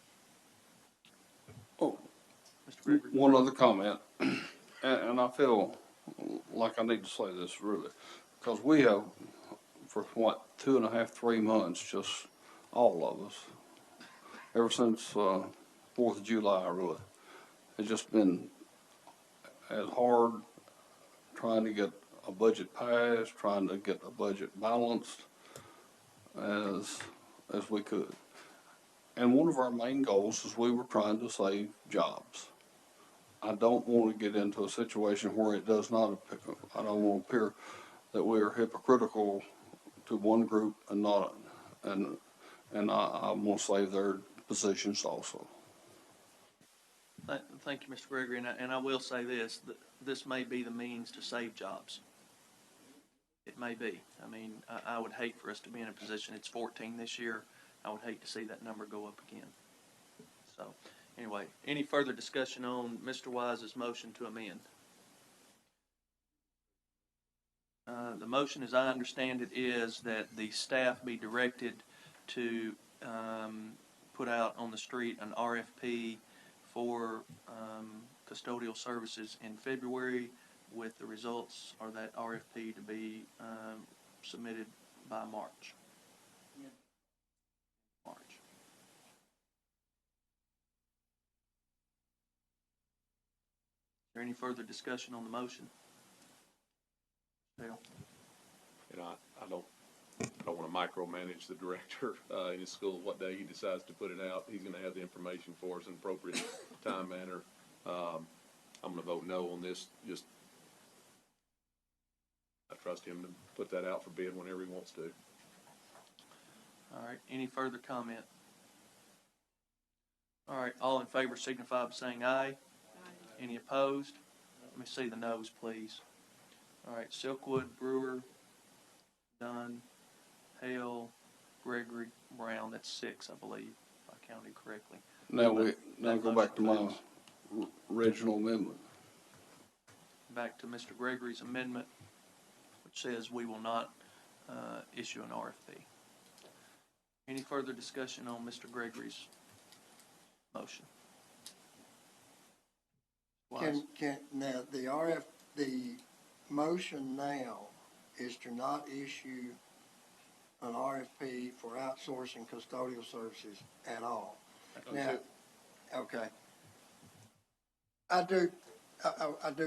Oh, Mr. Gregory? one other comment, and I feel like I need to say this really, because we have, for what, 2.5, 3 months, just all of us, ever since 4th of July, really, it's just been as hard trying to get a budget passed, trying to get a budget balanced as we could. And one of our main goals is we were trying to save jobs. I don't want to get into a situation where it does not, I don't want to appear that we are hypocritical to one group and not, and I want to save their positions also. Thank you, Mr. Gregory, and I will say this, that this may be the means to save jobs. It may be. I mean, I would hate for us to be in a position, it's 14 this year, I would hate to see that number go up again. So, anyway, any further discussion on Mr. Wise's motion to amend? The motion, as I understand it, is that the staff be directed to put out on the street an RFP for custodial services in February, with the results or that RFP to be submitted by March. Is there any further discussion on the motion? Dale? And I don't want to micromanage the director in his school, what day he decides to put it out. He's going to have the information for us in appropriate time, manner. I'm going to vote no on this. Just, I trust him to put that out for bid whenever he wants to. All right, any further comment? All right, all in favor signify by saying aye. Any opposed? Let me see the noes, please. All right, Silkwood, Brewer, Dunn, Hale, Gregory, Brown, that's 6, I believe, if I counted correctly. Now go back to my original amendment. Back to Mr. Gregory's amendment, which says we will not issue an RFP. Any further discussion on Mr. Gregory's motion? Wise? Now, the motion now is to not issue an RFP for outsourcing custodial services at all. Now, okay. I do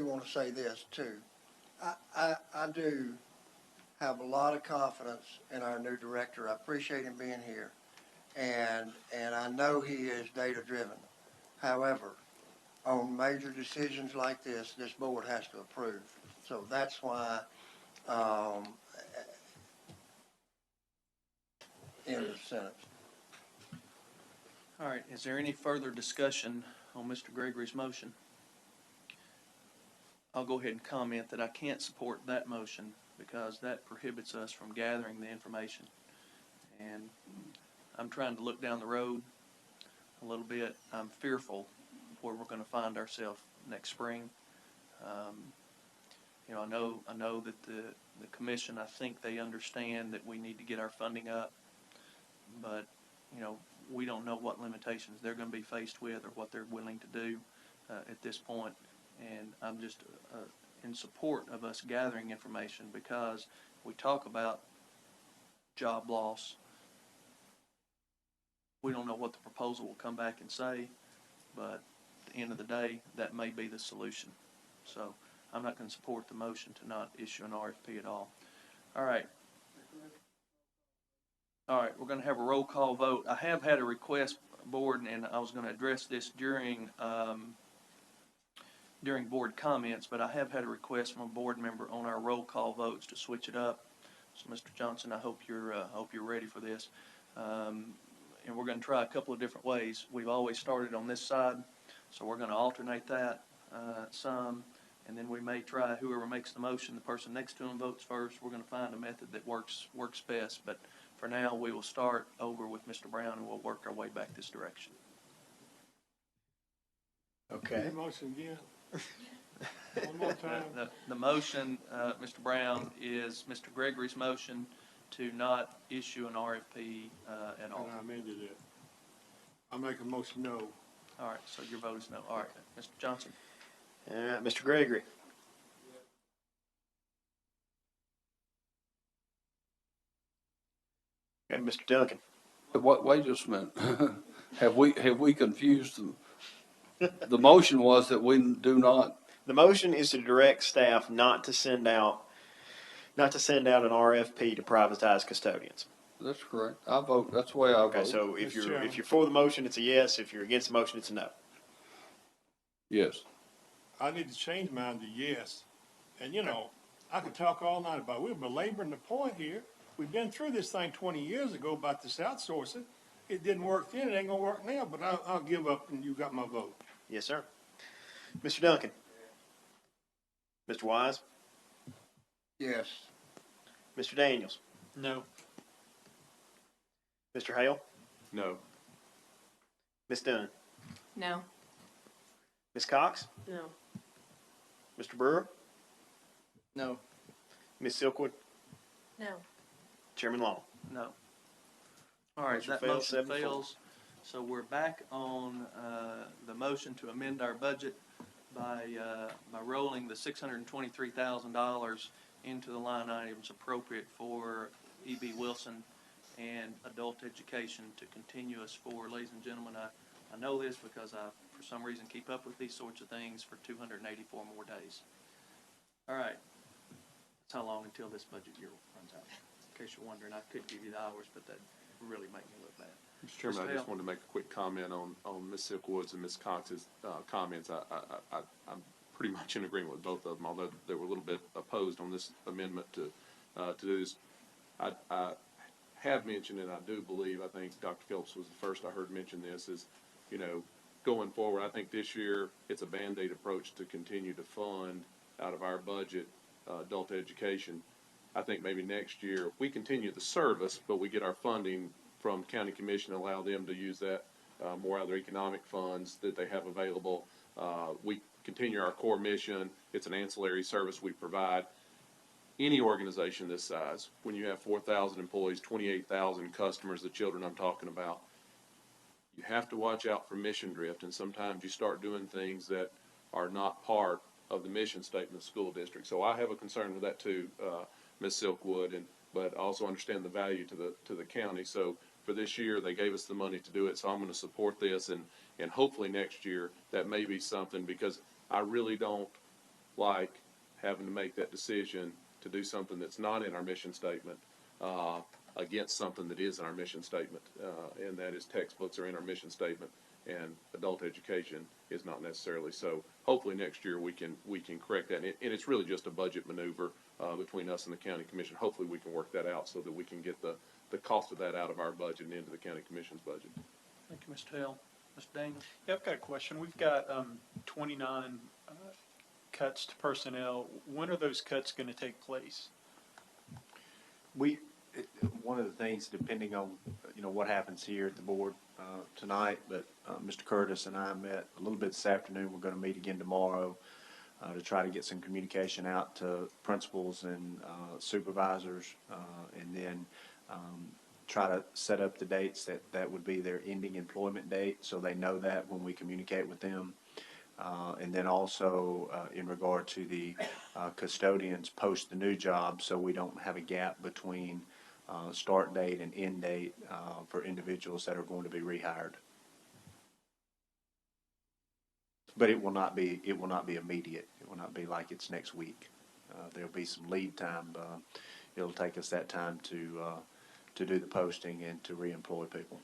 want to say this too. I do have a lot of confidence in our new director. I appreciate him being here. And I know he is data driven. However, on major decisions like this board has to approve. So that's why, end of sentence. All right, is there any further discussion on Mr. Gregory's motion? I'll go ahead and comment that I can't support that motion because that prohibits us from gathering the information. And I'm trying to look down the road a little bit. I'm fearful where we're going to find ourselves next spring. You know, I know that the commission, I think they understand that we need to get our funding up, but, you know, we don't know what limitations they're gonna be faced with or what they're willing to do, at this point. And I'm just, in support of us gathering information, because we talk about job loss. We don't know what the proposal will come back and say, but at the end of the day, that may be the solution. So I'm not going to support the motion to not issue an RFP at all. All right. All right, we're going to have a roll call vote. I have had a request, board, and I was going to address this during board comments, but I have had a request from a board member on our roll call votes to switch it up. So, Mr. Johnson, I hope you're ready for this. And we're going to try a couple of different ways. We've always started on this side, so we're going to alternate that some, and then we may try whoever makes the motion, the person next to him votes first. We're going to find a method that works best. But for now, we will start over with Mr. Brown, and we'll work our way back this direction. Okay. Motion again. One more time. The motion, Mr. Brown, is Mr. Gregory's motion to not issue an RFP at all. And I amended it. I make a motion no. All right, so your vote is no. All right, Mr. Johnson. All right, Mr. Gregory. Okay, Mr. Duncan. Wait just a minute. Have we confused them? The motion was that we do not. The motion is to direct staff not to send out an RFP to privatize custodians. That's correct. I vote. That's the way I vote. Okay, so if Mr. Chairman. you're for the motion, it's a yes. If you're against the motion, it's a no. Yes. I need to change mine to yes. And you know, I could talk all night about it. We're belaboring the point here. We've been through this thing 20 years ago about this outsourcing. It didn't work then. It ain't gonna work now, but I'll give up and you got my vote. Yes, sir. Mr. Duncan. Mr. Wise. Yes. Mr. Daniels. No. Mr. Hale. No. Ms. Dunn. No. Ms. Cox. No. Mr. Brewer. No. Ms. Silkwood. No. Chairman Long. No. All right, Motion that fails, motion 7-4. fails. So we're back on the motion to amend our budget by rolling the $623,000 into the line items appropriate for E.B. Wilson and adult education to continue us for. Ladies and gentlemen, I know this because I, for some reason, keep up with these sorts of things for 284 more days. All right. That's how long until this budget year runs out. In case you're wondering, I could give you the hours, but that'd really make me look bad. Mr. Chairman, I just wanted to make a quick comment on Ms. Silkwood's and Ms. Cox's comments. I'm pretty much in agreement with both of them, although they were a little bit opposed on this amendment to do this. I have mentioned, and I do believe, I think Dr. Phillips was the first I heard mention this, is, you know, going forward, I think this year it's a Band-Aid approach to continue to fund out of our budget adult education. I think maybe next year we continue the service, but we get our funding from county commission, allow them to use that more out of their economic funds that they have available. We continue our core mission. It's an ancillary service we provide. Any organization this size, when you have 4,000 employees, 28,000 customers, the children I'm talking about, you have to watch out for mission drift, and sometimes you start doing things that are not part of the mission statement of the school district. So I have a concern with that too, Ms. Silkwood, but I also understand the value to the county. So for this year, they gave us the money to do it, so I'm going to support this, and hopefully next year that may be something, because I really don't like having to make that decision to do something that's not in our mission statement against something that is in our mission statement, and that is textbooks are in our mission statement, and adult education is not necessarily. So hopefully next year we can correct that, and it's really just a budget maneuver between us and the county commission. Hopefully we can work that out so that we can get the cost of that out of our budget and into the county commission's budget. Thank you, Mr. Hill. Mr. Daniels? Yeah, I've got a question. We've got 29 cuts to personnel. When are those cuts going to take place? One of the things, depending on, you know, what happens here at the board tonight, but Mr. Curtis and I met a little bit this afternoon. We're going to meet again tomorrow to try to get some communication out to principals and supervisors, and then try to set up the dates that would be their ending employment date, so they know that when we communicate with them. And then also in regard to the custodians post the new job, so we don't have a gap between start date and end date for individuals that are going to be rehired. But it will not be immediate. It will not be like it's next week. There'll be some lead time. It'll take us that time to do the posting and to reemploy people.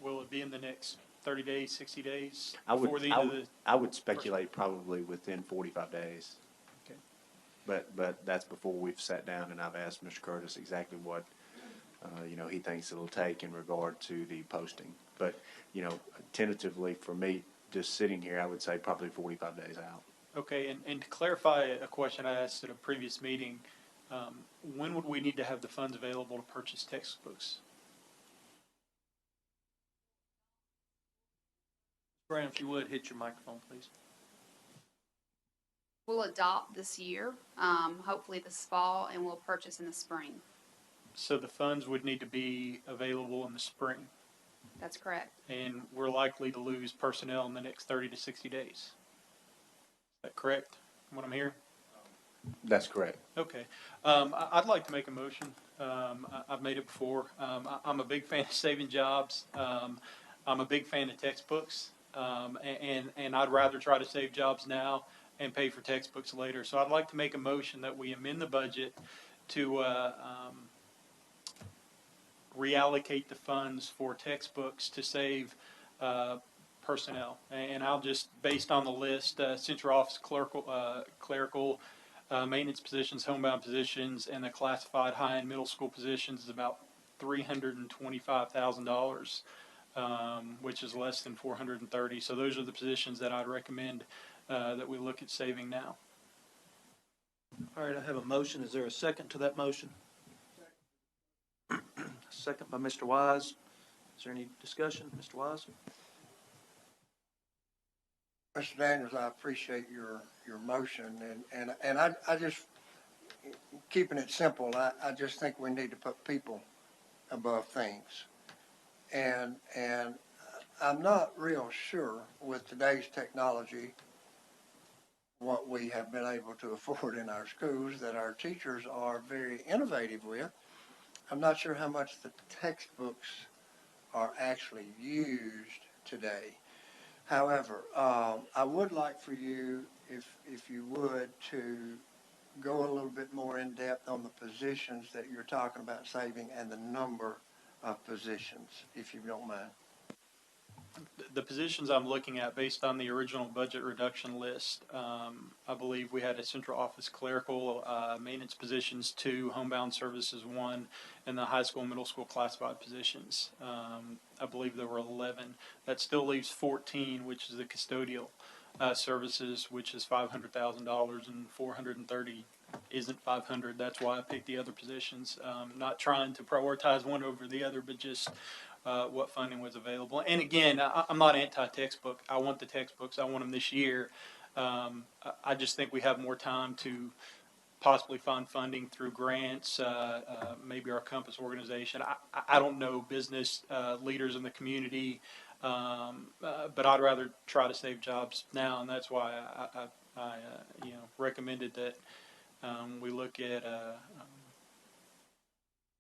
Will it be in the next 30 days, 60 days? I before the end of the? I would speculate probably within 45 days. Okay. But that's before we've sat down and I've asked Mr. Curtis exactly what, he thinks it'll take in regard to the posting. But, tentatively for me, just sitting here, I would say probably 45 days out. Okay, and to clarify a question I asked at a previous meeting, when would we need to have the funds available to purchase textbooks? Brown, if you would, hit your microphone, please. We'll adopt this year, hopefully this fall, and we'll purchase in the spring. So the funds would need to be available in the spring, That's correct. and we're likely to lose personnel in the next 30 to 60 days. Is that correct, from what I'm hearing? That's correct. Okay. I'd like to make a motion. I've made it before. I'm a big fan of saving jobs. I'm a big fan of textbooks. And I'd rather try to save jobs now and pay for textbooks later. So I'd like to make a motion that we amend the budget to reallocate the funds for textbooks to save personnel. And I'll just, based on the list, central office clerical maintenance positions, homebound positions, and the classified high and middle school positions is about $325,000, which is less than 430. So those are the positions that I'd recommend that we look at saving now. All right, I have a motion. Is there a second to that motion? Second by Mr. Wise. Is there any discussion, Mr. Wise? Mr. Daniels, I appreciate your motion, and I just, keeping it simple, I just think we need to put people above things. And I'm not real sure with today's technology, what we have been able to afford in our schools that our teachers are very innovative with. I'm not sure how much the textbooks are actually used today. However, I would like for you, if you would, to go a little bit more in depth on the positions that you're talking about saving and the number of positions, if you don't mind. The positions I'm looking at, based on the original budget reduction list, I believe we had a central office clerical maintenance positions 2, homebound services 1, and the high school and middle school classified positions. I believe there were 11. That still leaves 14, which is the custodial services, which is $500,000, and 430 isn't 500. That's why I picked the other positions. Not trying to prioritize one over the other, but just what funding was available. And again, I'm not anti-textbook. I want the textbooks. I want them this year. I just think we have more time to possibly find funding through grants, maybe our Compass organization. I don't know business leaders in the community, but I'd rather try to save jobs now, and that's why I recommended that we look at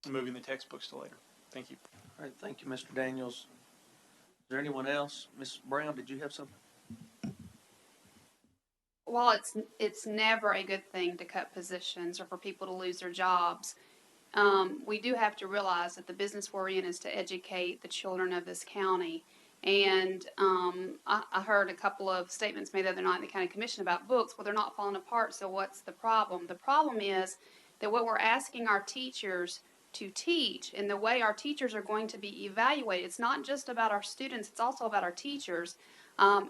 moving the textbooks to later. Thank you. All right, thank you, Mr. Daniels. Is there anyone else? Ms. Brown, did you have something? While it's never a good thing to cut positions or for people to lose their jobs, we do have to realize that the business we're in is to educate the children of this county. And I heard a couple of statements made the other night in the county commission about books. Well, they're not falling apart, so what's the problem? The problem is that what we're asking our teachers to teach and the way our teachers are going to be evaluated, it's not just about our students, it's also about our teachers,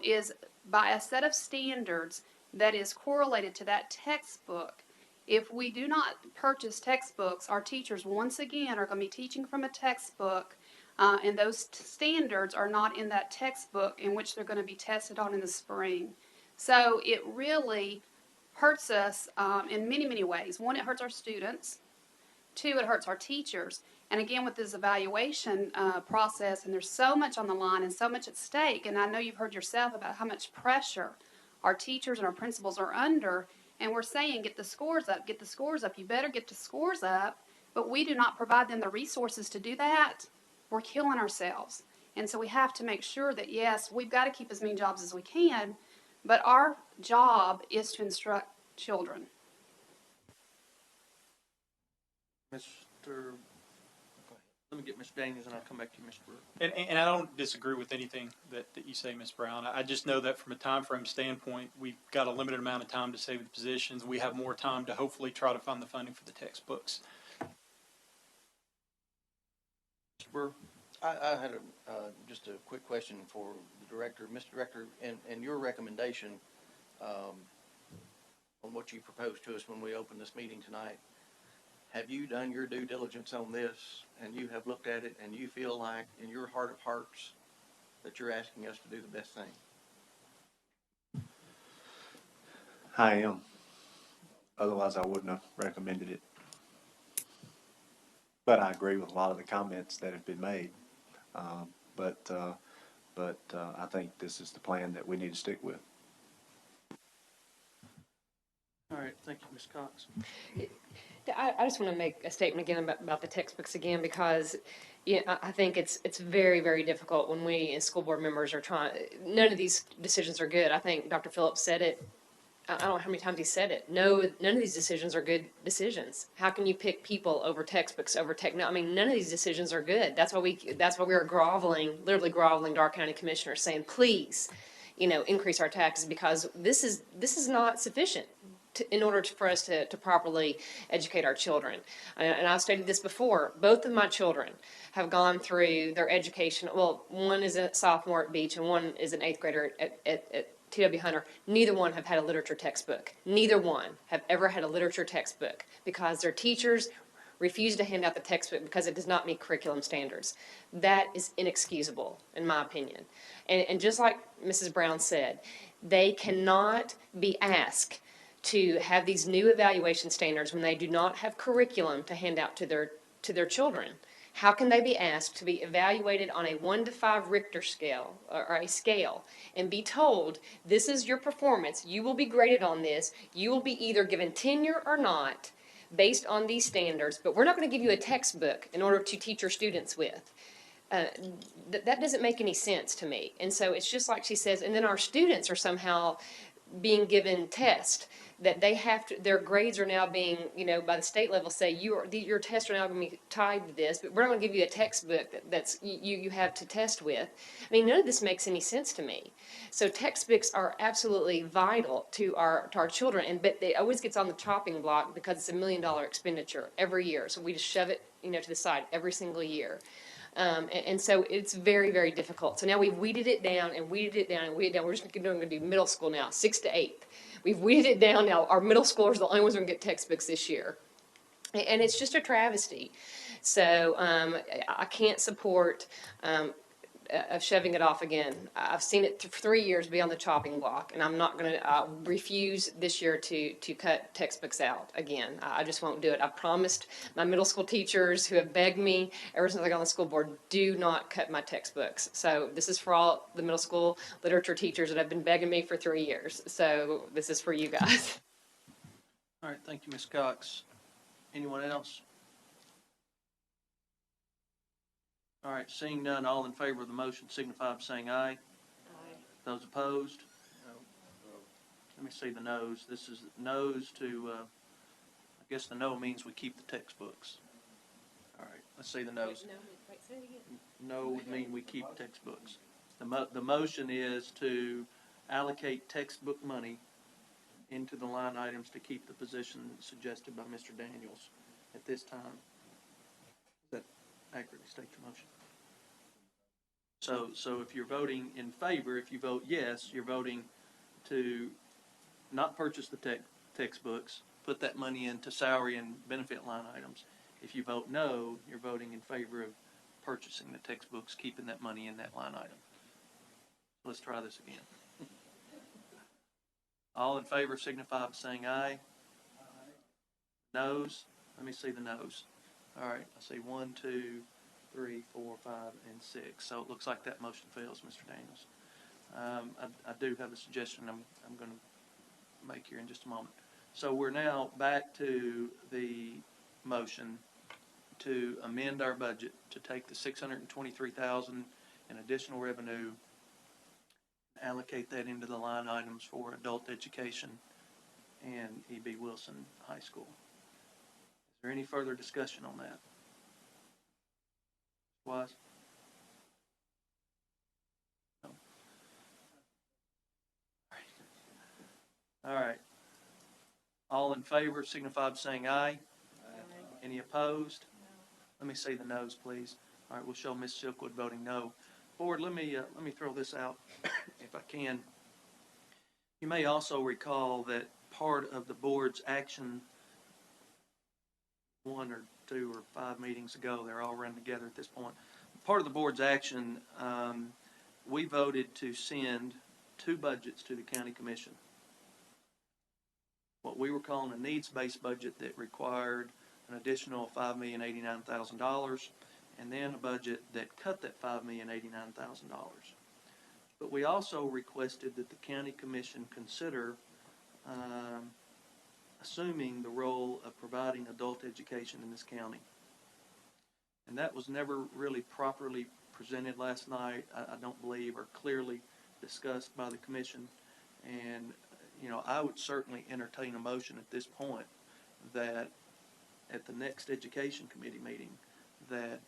is by a set of standards that is correlated to that textbook. If we do not purchase textbooks, our teachers once again are going to be teaching from a textbook, and those standards are not in that textbook in which they're going to be tested on in the spring. So it really hurts us in many, many ways. One, it hurts our students. Two, it hurts our teachers. And again, with this evaluation process, and there's so much on the line and so much at stake, and I know you've heard yourself about how much pressure our teachers and our principals are under, and we're saying, get the scores up, get the scores up, you better get the scores up, but we do not provide them the resources to do that. We're killing ourselves. And so we have to make sure that, yes, we've got to keep as many jobs as we can, but our job is to instruct children. Let me get Mr. Daniels and I'll come back to you, Mr. Brewer. And I don't disagree with anything that you say, Ms. Brown. I just know that from a time frame standpoint, we've got a limited amount of time to save the positions. We have more time to hopefully try to find the funding for the textbooks. Mr. Brewer? I had just a quick question for the director. Mr. Director, and your recommendation on what you proposed to us when we opened this meeting tonight, have you done your due diligence on this, and you have looked at it, and you feel like in your heart of hearts that you're asking us to do the best thing? I am. Otherwise, I wouldn't have recommended it. But I agree with a lot of the comments that have been made. But I think this is the plan that we need to stick with. All right, thank you, Ms. Cox. I just want to make a statement again about the textbooks again, because I think it's very, very difficult when we as school board members are trying. None of these decisions are good. I think Dr. Phillips said it. I don't know how many times he said it. No, none of these decisions are good decisions. How can you pick people over textbooks, over technology? I mean, none of these decisions are good. That's why we are groveling, literally groveling to our county commissioners, saying, please, increase our taxes, because this is not sufficient in order for us to properly educate our children. And I've stated this before, both of my children have gone through their education. Well, one is a sophomore at Beach and one is an 8th grader at T.W. Hunter. Neither one have had a literature textbook. Neither one have ever had a literature textbook because their teachers refuse to hand out the textbook because it does not meet curriculum standards. That is inexcusable, in my opinion. And just like Mrs. Brown said, they cannot be asked to have these new evaluation standards when they do not have curriculum to hand out to their children. How can they be asked to be evaluated on a 1 to 5 Richter scale or a scale and be told, this is your performance, you will be graded on this, you will be either given tenure or not based on these standards, but we're not going to give you a textbook in order to teach your students with. That doesn't make any sense to me. And so it's just like she says, and then our students are somehow being given tests that they have to, their grades are now being, by the state level say your tests are now going to be tied to this, but we're not going to give you a textbook that's you have to test with. I mean, none of this makes any sense to me. So textbooks are absolutely vital to our children, but it always gets on the chopping block because it's $1 million expenditure every year. So we just shove it, to the side every single year. And so it's very, very difficult. So now we've weeded it down and weeded it down and weeded it down. We're just going to do middle school now, 6 to 8. We've weeded it down now. Our middle schoolers are the only ones who are going to get textbooks this year. And it's just a travesty. So I can't support of shoving it off again. I've seen it for 3 years be on the chopping block, and I'm not going to refuse this year to cut textbooks out again. I just won't do it. I promised my middle school teachers who have begged me ever since I got on the school board, do not cut my textbooks. So this is for all the middle school literature teachers that have been begging me for 3 years. So this is for you guys. All right, thank you, Ms. Cox. Anyone else? All right, seeing none, all in favor of the motion signify by saying aye. Aye. Those opposed? No. Let me see the noes. This is noes to, I guess the no means we keep the textbooks. All right, let's see the noes. No would mean we keep textbooks. The motion is to allocate textbook money into the line items to keep the position suggested by Mr. Daniels at this time. Is that accurately state your motion? So if you're voting in favor, if you vote yes, you're voting to not purchase the textbooks, put that money into salary and benefit line items. If you vote no, you're voting in favor of purchasing the textbooks, keeping that money in that line item. Let's try this again. All in favor signify by saying aye. Noes? Let me see the noes. All right, I see 1, 2, 3, 4, 5, and 6. So it looks like that motion fails, Mr. Daniels. I do have a suggestion I'm going to make here in just a moment. So we're now back to the motion to amend our budget to take the $623,000 in additional revenue, allocate that into the line items for adult education and E.B. Wilson High School. Is there any further discussion on that? Wise? No. All right. All in favor signify by saying aye. Any opposed? Let me see the noes, please. All right, we'll show Ms. Silkwood voting no. Board, let me throw this out if I can. You may also recall that part of the board's action 1 or 2 or 5 meetings ago, they're all run together at this point. Part of the board's action, we voted to send 2 budgets to the county commission. What we were calling a needs-based budget that required an additional $5,089,000, and then a budget that cut that $5,089,000. But we also requested that the county commission consider assuming the role of providing adult education in this county. And that was never really properly presented last night, I don't believe, or clearly discussed by the commission. And, you know, I would certainly entertain a motion at this point that at the next education committee meeting, that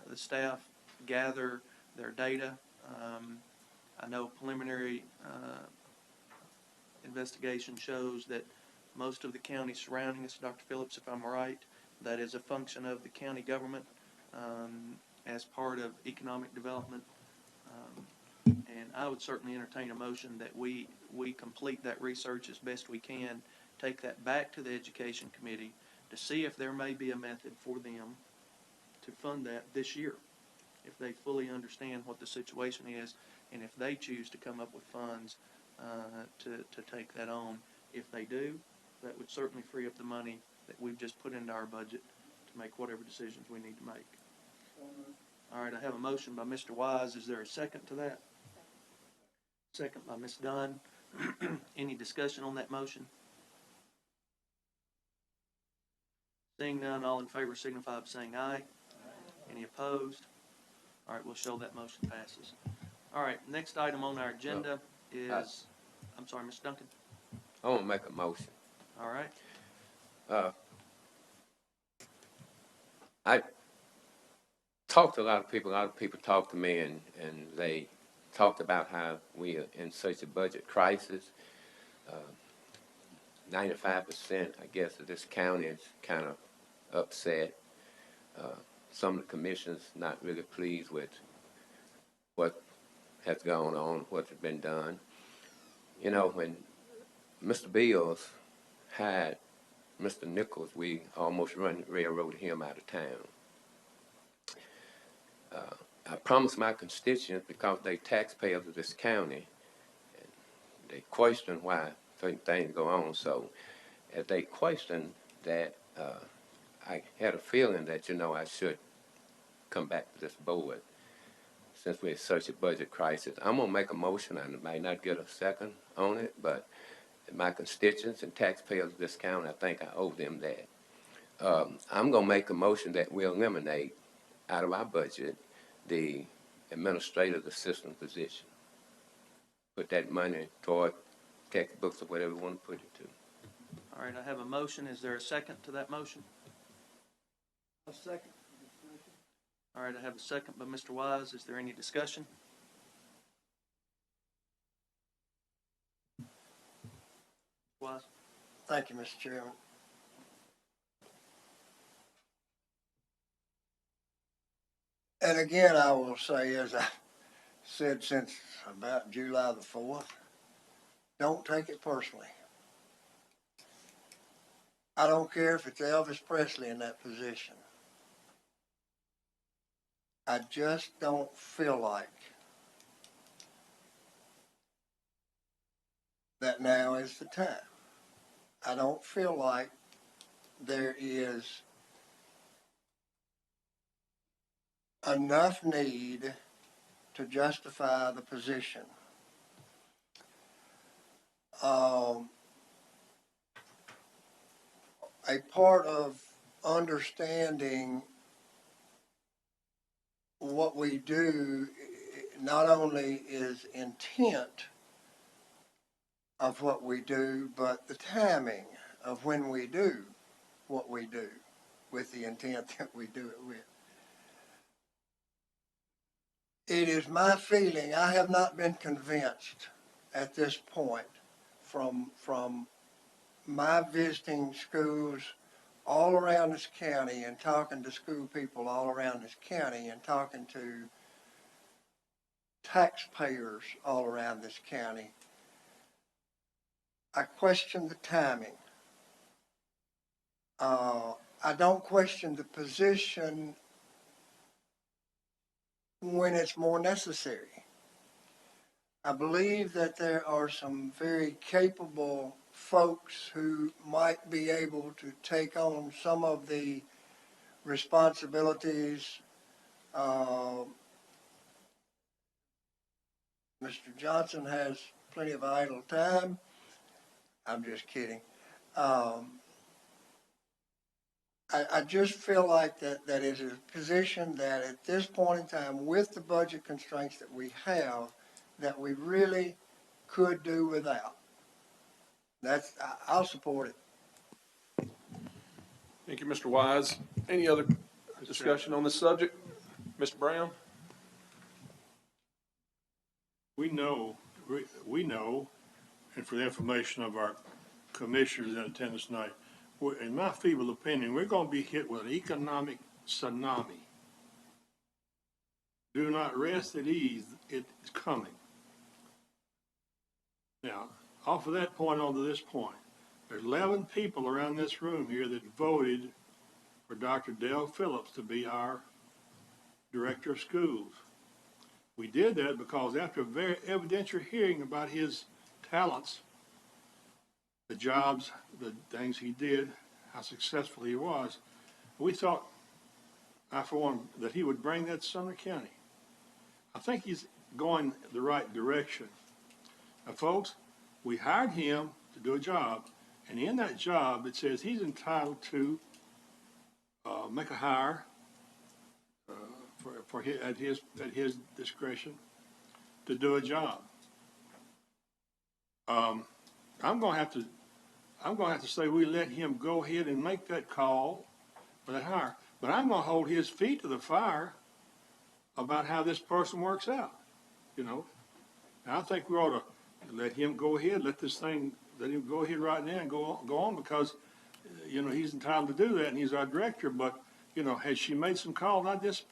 the staff gather their data. I know preliminary investigation shows that most of the counties surrounding us, Dr. Phillips, if I'm right, that is a function of the county government as part of economic development. And I would certainly entertain a motion that we complete that research as best we can, take that back to the education committee to see if there may be a method for them to fund that this year, if they fully understand what the situation is, and if they choose to come up with funds to take that on. If they do, that would certainly free up the money that we've just put into our budget to make whatever decisions we need to make. All right, I have a motion by Mr. Wise. Is there a second to that? Second by Ms. Dunn. Any discussion on that motion? Seeing none, all in favor signify by saying aye. Any opposed? All right, we'll show that motion passes. All right, next item on our agenda is, I'm sorry, Mr. Duncan. I want to make a motion. All right. I talked to a lot of people talked to me, and they talked about how we are in such a budget crisis. 95%, I guess, of this county is kind of upset. Some of the commissioners not really pleased with what has gone on, what has been done. You know, when Mr. Bills had Mr. Nichols, we almost railroaded him out of town. I promised my constituents, because they taxpayers of this county, and they question why certain things go on. So as they questioned that, I had a feeling that, you know, I should come back to this board since we're in such a budget crisis. I'm going to make a motion. I might not get a second on it, but my constituents and taxpayers of this county, I think I owe them that. I'm going to make a motion that we eliminate out of our budget the administrative assistant position. Put that money toward textbooks or whatever we want to put it to. All right, I have a motion. Is there a second to that motion? A second. All right, I have a second by Mr. Wise. Is there any discussion? Wise? Thank you, Mr. Chairman. And again, I will say, as I said since about July the 4th, don't take it personally. I don't care if it's Elvis Presley in that position. I just don't feel like that now is the time. I don't feel like there is enough need to justify the position. A part of understanding what we do not only is intent of what we do, but the timing of when we do what we do with the intent that we do it with. It is my feeling, I have not been convinced at this point from my visiting schools all around this county and talking to school people all around this county and talking to taxpayers all around this county. I question the timing. I don't question the position when it's more necessary. I believe that there are some very capable folks who might be able to take on some of the responsibilities. Mr. Johnson has plenty of idle time. I'm just kidding. I just feel like that is a position that at this point in time, with the budget constraints that we have, that we really could do without. I'll support it. Thank you, Mr. Wise. Any other discussion on this subject? Mr. Brown? We know, and for the information of our commissioners in attendance tonight, in my feeble opinion, we're going to be hit with an economic tsunami. Do not rest at ease, it's coming. Now, off of that point on to this point, there's 11 people around this room here that voted for Dr. Dale Phillips to be our director of schools. We did that because after a very evidential hearing about his talents, the jobs, the things he did, how successful he was, we thought, I for one, that he would bring that to Sumner County. I think he's going the right direction. Now, folks, we hired him to do a job, and in that job, it says he's entitled to make a hire at his discretion to do a job. I'm going to have to say we let him go ahead and make that call for that hire. But I'm going to hold his feet to the fire about how this person works out, you know. And I think we ought to let him go ahead, let him go ahead right now and go on because, you know, he's entitled to do that and he's our director. But, you know, has she made some calls?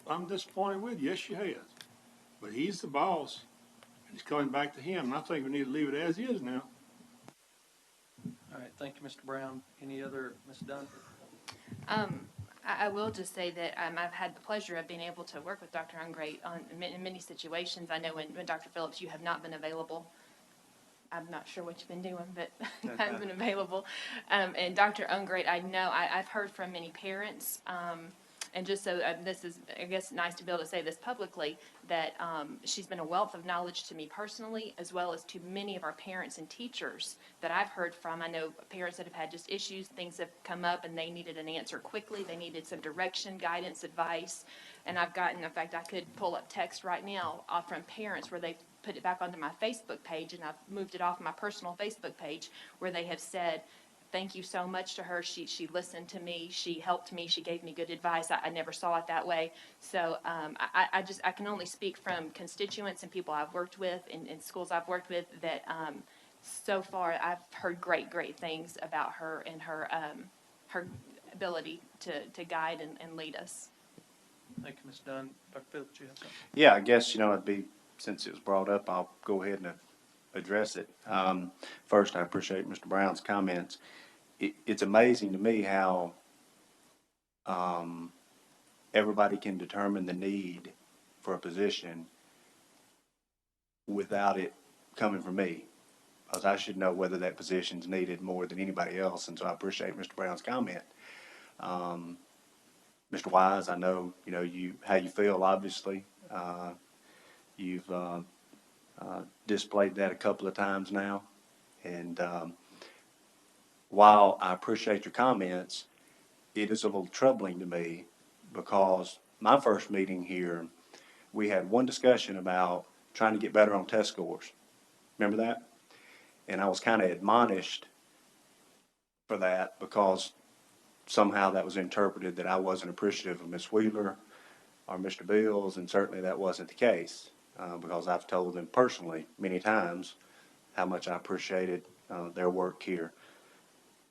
I'm disappointed with you. Yes, she has. But he's the boss. And it's coming back to him. And I think we need to leave it as is now. All right, thank you, Mr. Brown. Any other, Ms. Dunn? I will just say that I've had the pleasure of being able to work with Dr. Ungrate in many situations. I know when Dr. Phillips, you have not been available. I'm not sure what you've been doing, but I've been available. And Dr. Ungrate, I know I've heard from many parents, and just so this is, I guess, nice to be able to say this publicly, that she's been a wealth of knowledge to me personally, as well as to many of our parents and teachers that I've heard from. I know parents that have had just issues, things have come up, and they needed an answer quickly. They needed some direction, guidance, advice. And I've gotten, in fact, I could pull up text right now from parents where they put it back onto my Facebook page, and I've moved it off my personal Facebook page, where they have said, thank you so much to her. She listened to me. She helped me. She gave me good advice. I never saw it that way. So I can only speak from constituents and people I've worked with in schools I've worked with that so far I've heard great things about her and her ability to guide and lead us. Thank you, Ms. Dunn. Dr. Phillips, you have something? Yeah, I guess, you know, since it was brought up, I'll go ahead and address it. First, I appreciate Mr. Brown's comments. It's amazing to me how everybody can determine the need for a position without it coming from me. because I should know whether that position's needed more than anybody else, and so I appreciate Mr. Brown's comment. Mr. Wise, I know, how you feel, obviously. You've displayed that a couple of times now. And while I appreciate your comments, it is a little troubling to me because my first meeting here, we had one discussion about trying to get better on test scores. Remember that? And I was kind of admonished for that because somehow that was interpreted that I wasn't appreciative of Ms. Wheeler or Mr. Bills, and certainly that wasn't the case because I've told them personally many times how much I appreciated their work here.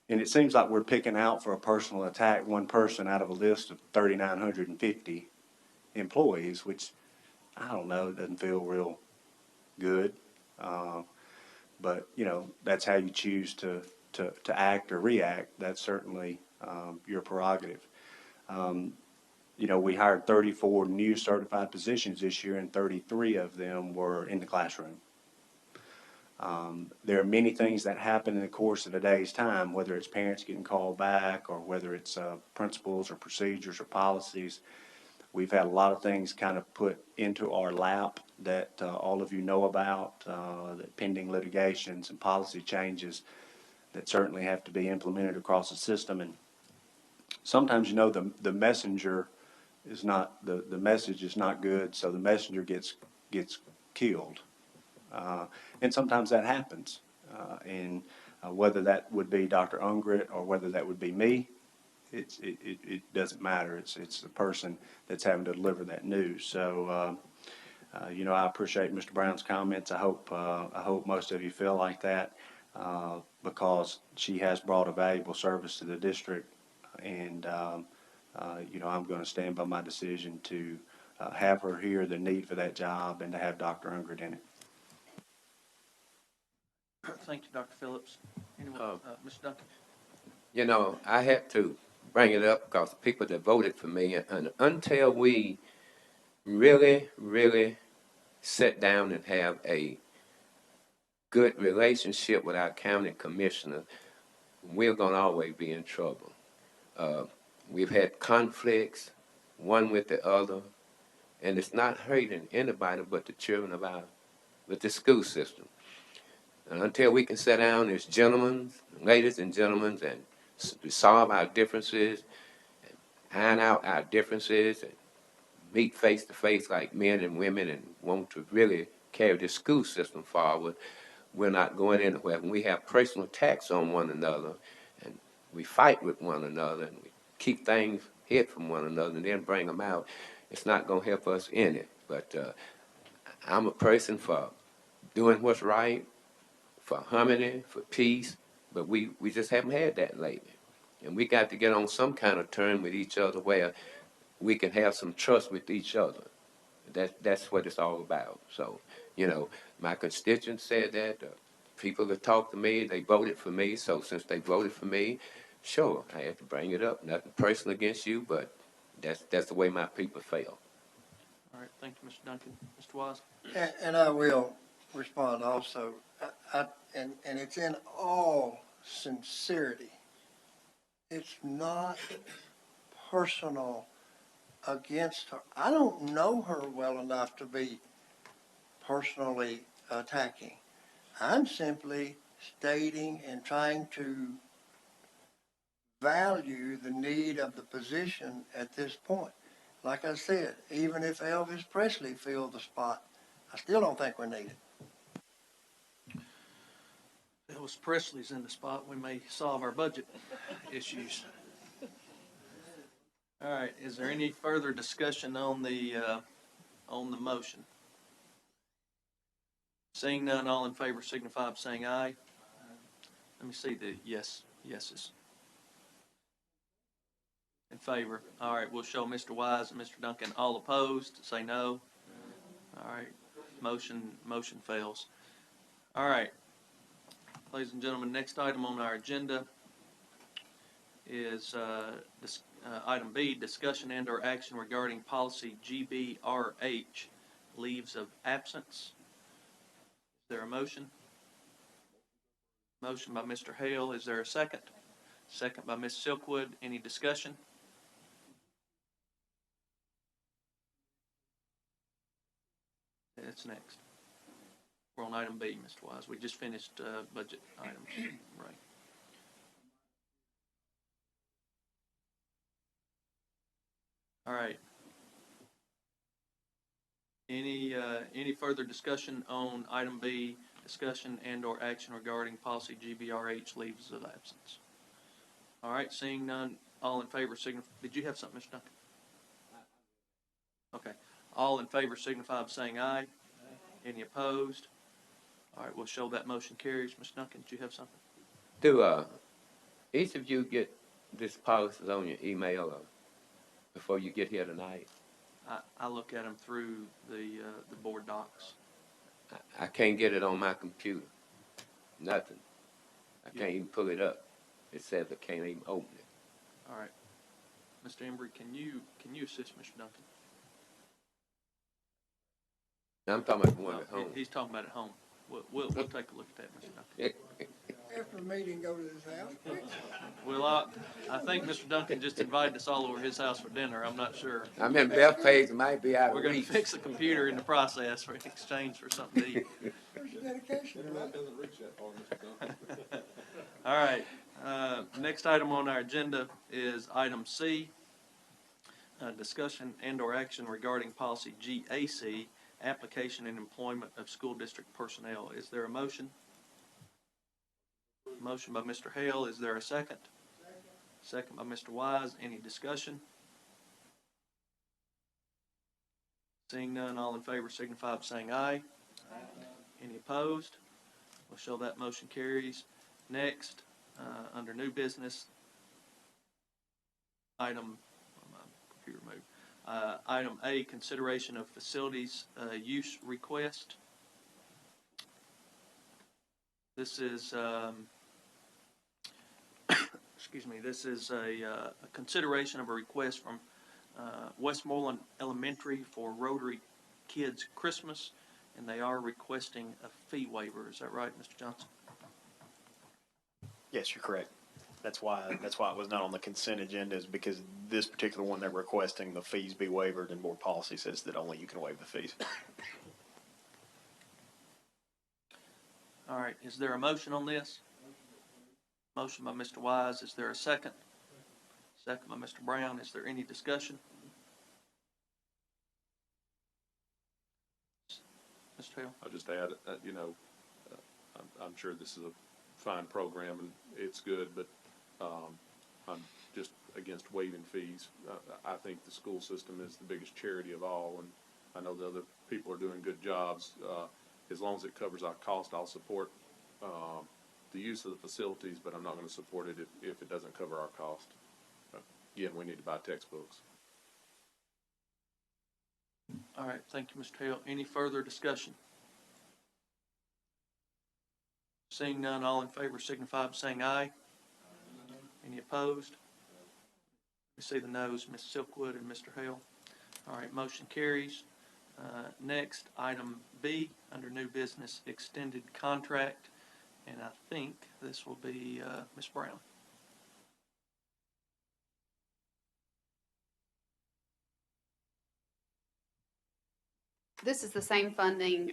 And it seems like we're picking out for a personal attack one person out of a list of 3,950 employees, which I don't know, it doesn't feel real good. But, that's how you choose to act or react. That's certainly your prerogative. We hired 34 new certified positions this year, and 33 of them were in the classroom. There are many things that happen in the course of a day's time, whether it's parents getting called back or whether it's principles or procedures or policies. We've had a lot of things kind of put into our lap that all of you know about, that pending litigations and policy changes that certainly have to be implemented across the system. And sometimes, the messenger is not, the message is not good, so the messenger gets killed. And sometimes that happens. And whether that would be Dr. Ungrit or whether that would be me, it doesn't matter. It's the person that's having to deliver that news. So, I appreciate Mr. Brown's comments. I hope most of you feel like that because she has brought a valuable service to the district. And, I'm going to stand by my decision to have her here, the need for that job, and to have Dr. Ungrit in it. Thank you, Dr. Phillips. Anyone, Mr. Duncan? I had to bring it up because the people that voted for me, and until we really, really sit down and have a good relationship with our county commissioner, we're going to always be in trouble. We've had conflicts, one with the other, and it's not hurting anybody but the children with the school system. And until we can sit down as gentlemen, ladies and gentlemen, and solve our differences, and iron out our differences, and meet face to face like men and women and want to really carry the school system forward, we're not going anywhere. When we have personal attacks on one another, and we fight with one another, and we keep things hid from one another and then bring them out, it's not going to help us in it. But I'm a person for doing what's right, for harmony, for peace, but we just haven't had that lately. And we got to get on some kind of term with each other where we can have some trust with each other. That's what it's all about. So, my constituents said that. People that talked to me, they voted for me. So since they voted for me, sure, I had to bring it up. Nothing personal against you, but that's the way my people feel. All right, thank you, Mr. Duncan. Mr. Wise? And I will respond also. And it's in all sincerity. It's not personal against her. I don't know her well enough to be personally attacking. I'm simply stating and trying to value the need of the position at this point. Like I said, even if Elvis Presley filled the spot, I still don't think we're needed. Elvis Presley's in the spot, we may solve our budget issues. All right, is there any further discussion on the motion? Seeing none, all in favor signify by saying aye. Let me see the yeses. In favor. All right, we'll show Mr. Wise and Mr. Duncan. All opposed, say no. All right, motion fails. All right, ladies and gentlemen, next item on our agenda is item B, discussion and/or action regarding policy GBRH, leaves of absence. Is there a motion? Motion by Mr. Hale. Is there a second? Second by Ms. Silkwood. Any discussion? That's next. We're on item B, Mr. Wise. We just finished budget items. Right. All right. Any further discussion on item B, discussion and/or action regarding policy GBRH leaves of absence? All right, seeing none, all in favor signify. Did you have something, Mr. Duncan? Okay. All in favor signify by saying aye. Any opposed? All right, we'll show that motion carries. Mr. Duncan, did you have something? Do each of you get this policies on your email before you get here tonight? I look at them through the board docs. I can't get it on my computer. Nothing. I can't even pull it up. It says I can't even open it. All right. Mr. Embry, can you assist Mr. Duncan? I'm talking about the one No, at home. He's talking about at home. We'll take a look at that, Mr. Duncan. After the meeting, go to his house. Well, I think Mr. Duncan just invited us all over his house for dinner. I'm not sure. I'm in Bethpage, it might be out We're of going to reach. fix the computer in the process for exchange for something to eat. Where's your dedication? doesn't reach that far, Mr. Duncan. All right. Next item on our agenda is item C, discussion and/or action regarding policy GAC, application and employment of school district personnel. Is there a motion? Motion by Mr. Hale. Is there a second? Second by Mr. Wise. Any discussion? Seeing none, all in favor signify by saying aye. Any opposed? We'll show that motion carries. Next, under new business, item A, consideration of facilities use request. This is, excuse me, this is a consideration of a request from Westmoreland Elementary for Rotary Kids Christmas, and they are requesting a fee waiver. Is that right, Mr. Johnson? Yes, you're correct. That's why it was not on the consent agenda, is because this particular one they're requesting the fees be waived, and board policy says that only you can waive the fees. All right, is there a motion on this? Motion by Mr. Wise. Is there a second? Second by Mr. Brown. Is there any discussion? Mr. Hale? I'll just add, I'm sure this is a fine program and it's good, but I'm just against waiving fees. I think the school system is the biggest charity of all, and I know the other people are doing good jobs. As long as it covers our cost, I'll support the use of the facilities, but I'm not going to support it if it doesn't cover our cost. Again, we need to buy textbooks. All right, thank you, Mr. Hale. Any further discussion? Seeing none, all in favor signify by saying aye. Any opposed? We see the noes, Ms. Silkwood and Mr. Hale. All right, motion carries. Next, item B, under new business, extended contract, and I think this will be Ms. Brown. This is the same funding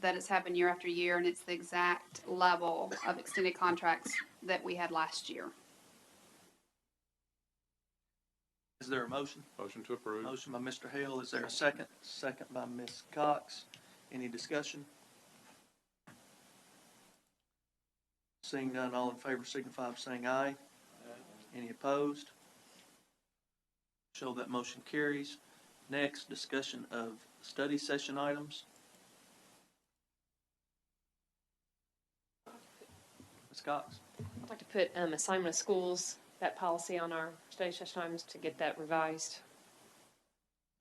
that has happened year after year, and it's the exact level of extended contracts that we had last year. Is there a motion? Motion to approve. Motion by Mr. Hale. Is there a second? Second by Ms. Cox. Any discussion? Seeing none, all in favor signify by saying aye. Any opposed? Show that motion carries. Next, discussion of study session items. Ms. Cox. I'd like to put assignment of schools, that policy on our study session items to get that revised.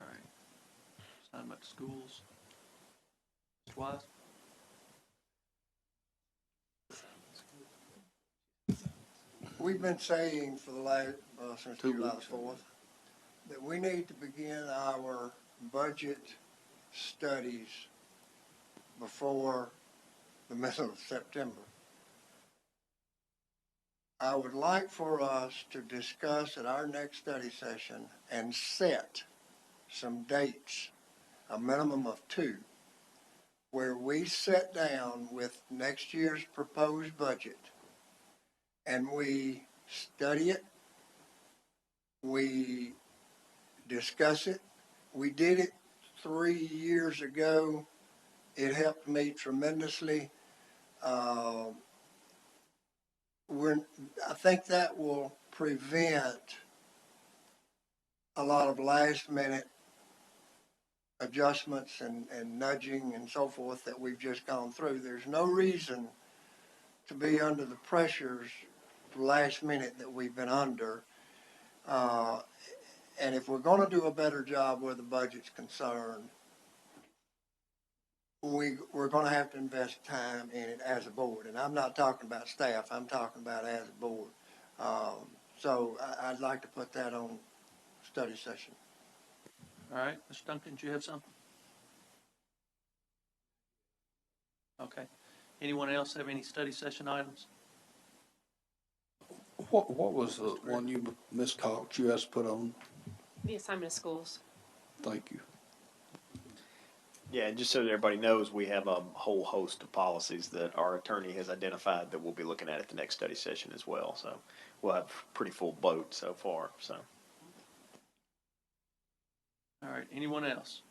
All right. Assignment to schools. Mr. Wise? We've been saying for the last, since July the 4th, that we need to begin our budget studies before the middle of September. I would like for us to discuss at our next study session and set some dates, a minimum of 2, where we sit down with next year's proposed budget and we study it, we discuss it. We did it 3 years ago. It helped me tremendously. I think that will prevent a lot of last minute adjustments and nudging and so forth that we've just gone through. There's no reason to be under the pressures last minute that we've been under. And if we're going to do a better job where the budget's concerned, we're going to have to invest time in it as a board. And I'm not talking about staff, I'm talking about as a board. So I'd like to put that on study session. All right, Mr. Duncan, do you have something? Okay. Anyone else have any study session items? What was the one you, Ms. Cox, you asked to put on? The assignment of schools. Thank you. Yeah, and just so that everybody knows, we have a whole host of policies that our attorney has identified that we'll be looking at the next study session as well. So we'll have a pretty full boat so far, so. All right, anyone else?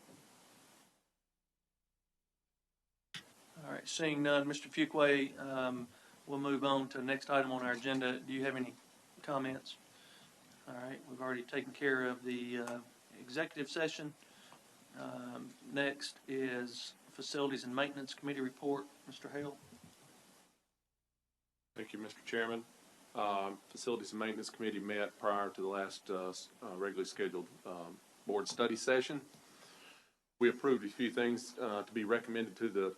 All right, seeing none, Mr. Fuqua, we'll move on to the next item on our agenda. Do you have any comments? All right, we've already taken care of the executive session. Next is Facilities and Maintenance Committee report. Mr. Hale. Thank you, Mr. Chairman. Facilities and Maintenance Committee met prior to the last regularly scheduled board study session. We approved a few things to be recommended to the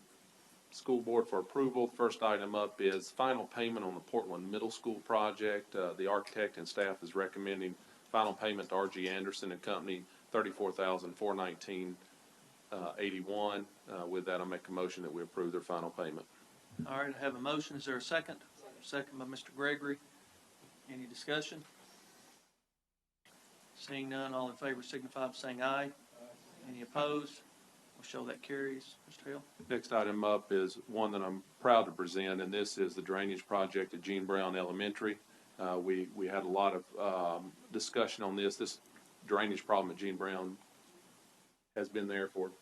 school board for approval. First item up is final payment on the Portland Middle School project. The architect and staff is recommending final payment to R.G. Anderson and Company, $34,419.81. With that, I'll make a motion that we approve their final payment. All right, I have a motion. Is there a second? Second by Mr. Gregory. Any discussion? Seeing none, all in favor signify by saying aye. Any opposed? We'll show that carries. Mr. Hill. Next item up is one that I'm proud to present, and this is the drainage project at Gene Brown Elementary. We had a lot of discussion on this. This drainage problem at Gene Brown has been there for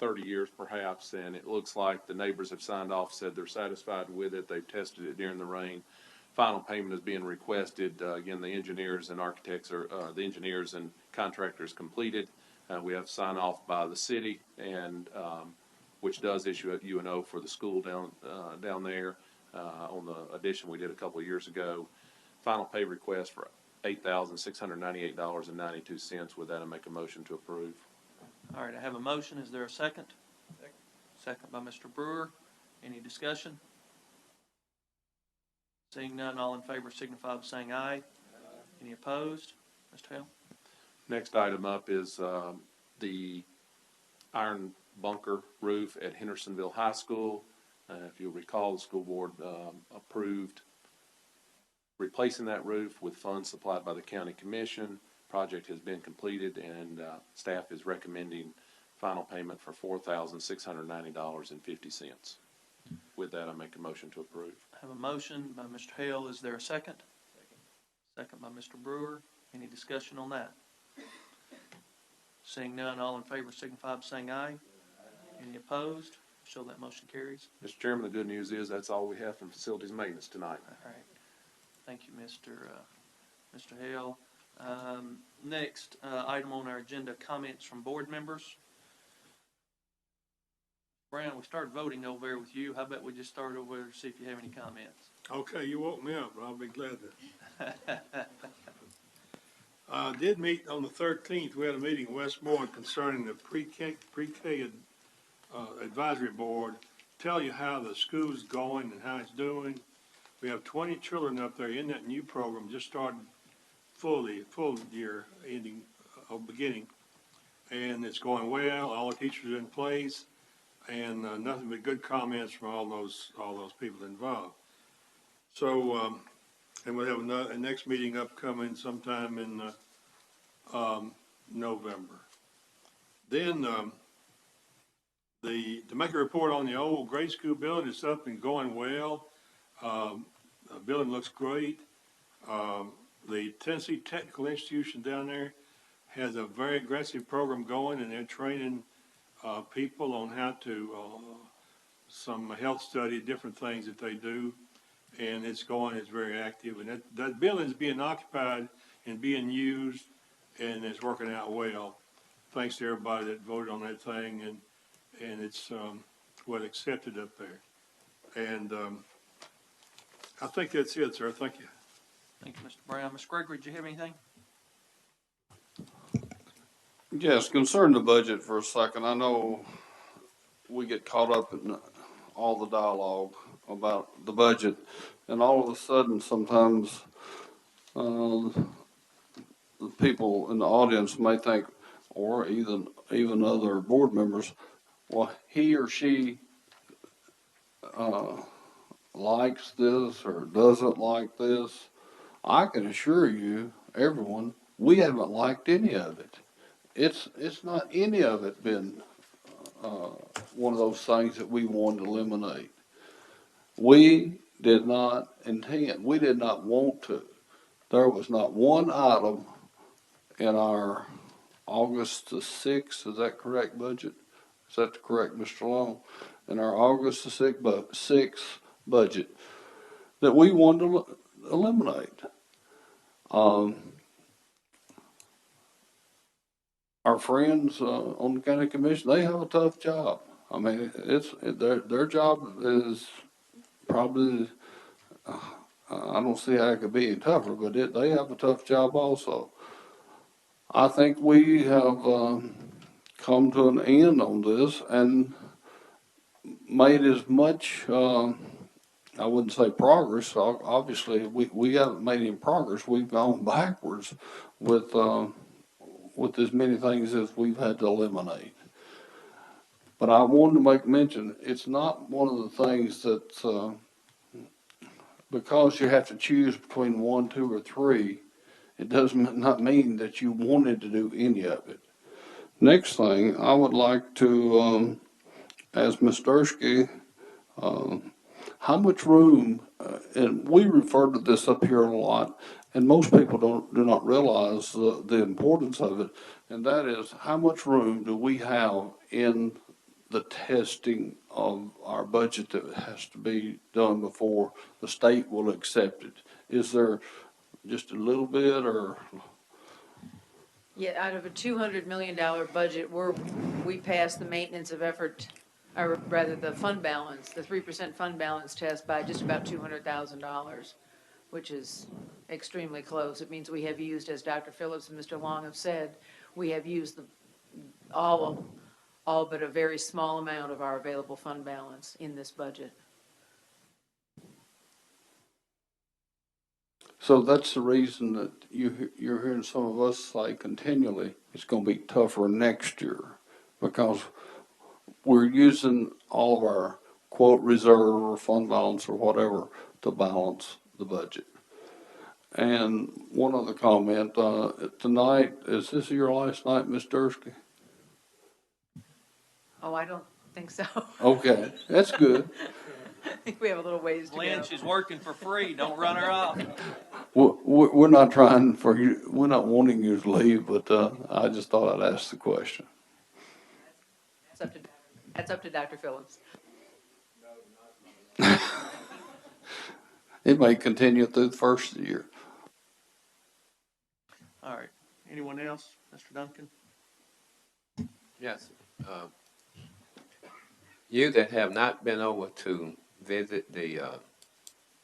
30 years perhaps, and it looks like the neighbors have signed off, said they're satisfied with it. They've tested it during the rain. Final payment is being requested. Again, the engineers and architects are, the engineers and contractors completed. We have sign off by the city, and which does issue a UNO for the school down there on the addition we did a couple of years ago. Final pay request for $8,698.92. With that, I make a motion to approve. All right, I have a motion. Is there a second? Second by Mr. Brewer. Any discussion? Seeing none, all in favor signify by saying aye. Any opposed? Mr. Hale. Next item up is the iron bunker roof at Hendersonville High School. If you'll recall, the school board approved replacing that roof with funds supplied by the county commission. Project has been completed, and staff is recommending final payment for $4,690.50. With that, I make a motion to approve. I have a motion by Mr. Hale. Is there a second? Second by Mr. Brewer. Any discussion on that? Seeing none, all in favor signify by saying aye. Any opposed? Show that motion carries. Mr. Chairman, the good news is that's all we have from facilities maintenance tonight. All right. Thank you, Mr. Hale. Next item on our agenda, comments from board members. Brown, we started voting over there with you. How about we just start over there to see if you have any comments? Okay, you woke me up, but I'll be glad to. Did meet on the 13th. We had a meeting in Westmoreland concerning the pre-K advisory board. Tell you how the school's going and how it's doing. We have 20 children up there in that new program, just started full year ending beginning, and it's going well. All the teachers are in place, and nothing but good comments from all those people involved. So And we'll have a next meeting upcoming sometime in, November. Then, to make a report on the old grade school building, it's up and going well. The building looks great. The Tennessee Technical Institution down there has a very aggressive program going, and they're training, people on how to, some health study, different things that they do. And it's very active, and that building's being occupied and being used, and it's working out well. Thanks to everybody that voted on that thing, and it's, accepted up there. And, I think that's it, sir. Thank you. Thank you, Mr. Brown. Ms. Gregory, do you have anything? Yes, concerning the budget for a second, I know we get caught up in all the dialogue about the budget, and all of a sudden, sometimes, the people in the audience may think, or even other board members, well, he or she, likes this or doesn't like this. I can assure you, everyone, we haven't liked any of it. It's not any of it been, one of those things that we wanted to eliminate. We did not intend, we did not want to. There was not one item in our August the 6th, is that correct, budget? Is that correct, Mr. Long? In our August the 6th budget that we wanted to eliminate. Our friends on the county commission, they have a tough job. I mean, their job is probably, I don't see how it could be any tougher, but they have a tough job also. I think we have come to an end on this and made as much, I wouldn't say progress. Obviously, we haven't made any progress. We've gone backwards with as many things as we've had to eliminate. But I wanted to make mention, it's not one of the things that, because you have to choose between 1, 2, or 3, it does not mean that you wanted to do any of it. Next thing, I would like to, ask Ms. Dursky, how much room, and we refer to this up here a lot, and most people do not realize the importance of it, and that is how much room do we have in the testing of our budget that has to be done before the state will accept it? Is there just a little bit, or? Yeah, out of a $200 million budget, we passed the maintenance of effort, or rather the fund balance, the 3% fund balance test by just about $200,000, which is extremely close. It means we have used, as Dr. Phillips and Mr. Long have said, we have used all but a very small amount of our available fund balance in this budget. So that's the reason that you're hearing some of us say continually, it's going to be tougher next year, because we're using all of our quote reserve or fund balance or whatever to balance the budget. And one other comment, tonight, is this your last night, Ms. Dursky? Oh, I don't think so. Okay, that's good. I think we have a little ways to go. Lynn, she's working for free. Don't run her off. We're not trying for you, we're not wanting you to leave, but I just thought I'd ask the question. That's up to Dr. Phillips. It may continue through the first of the year. All right. Anyone else? Mr. Duncan? Yes. You that have not been over to visit the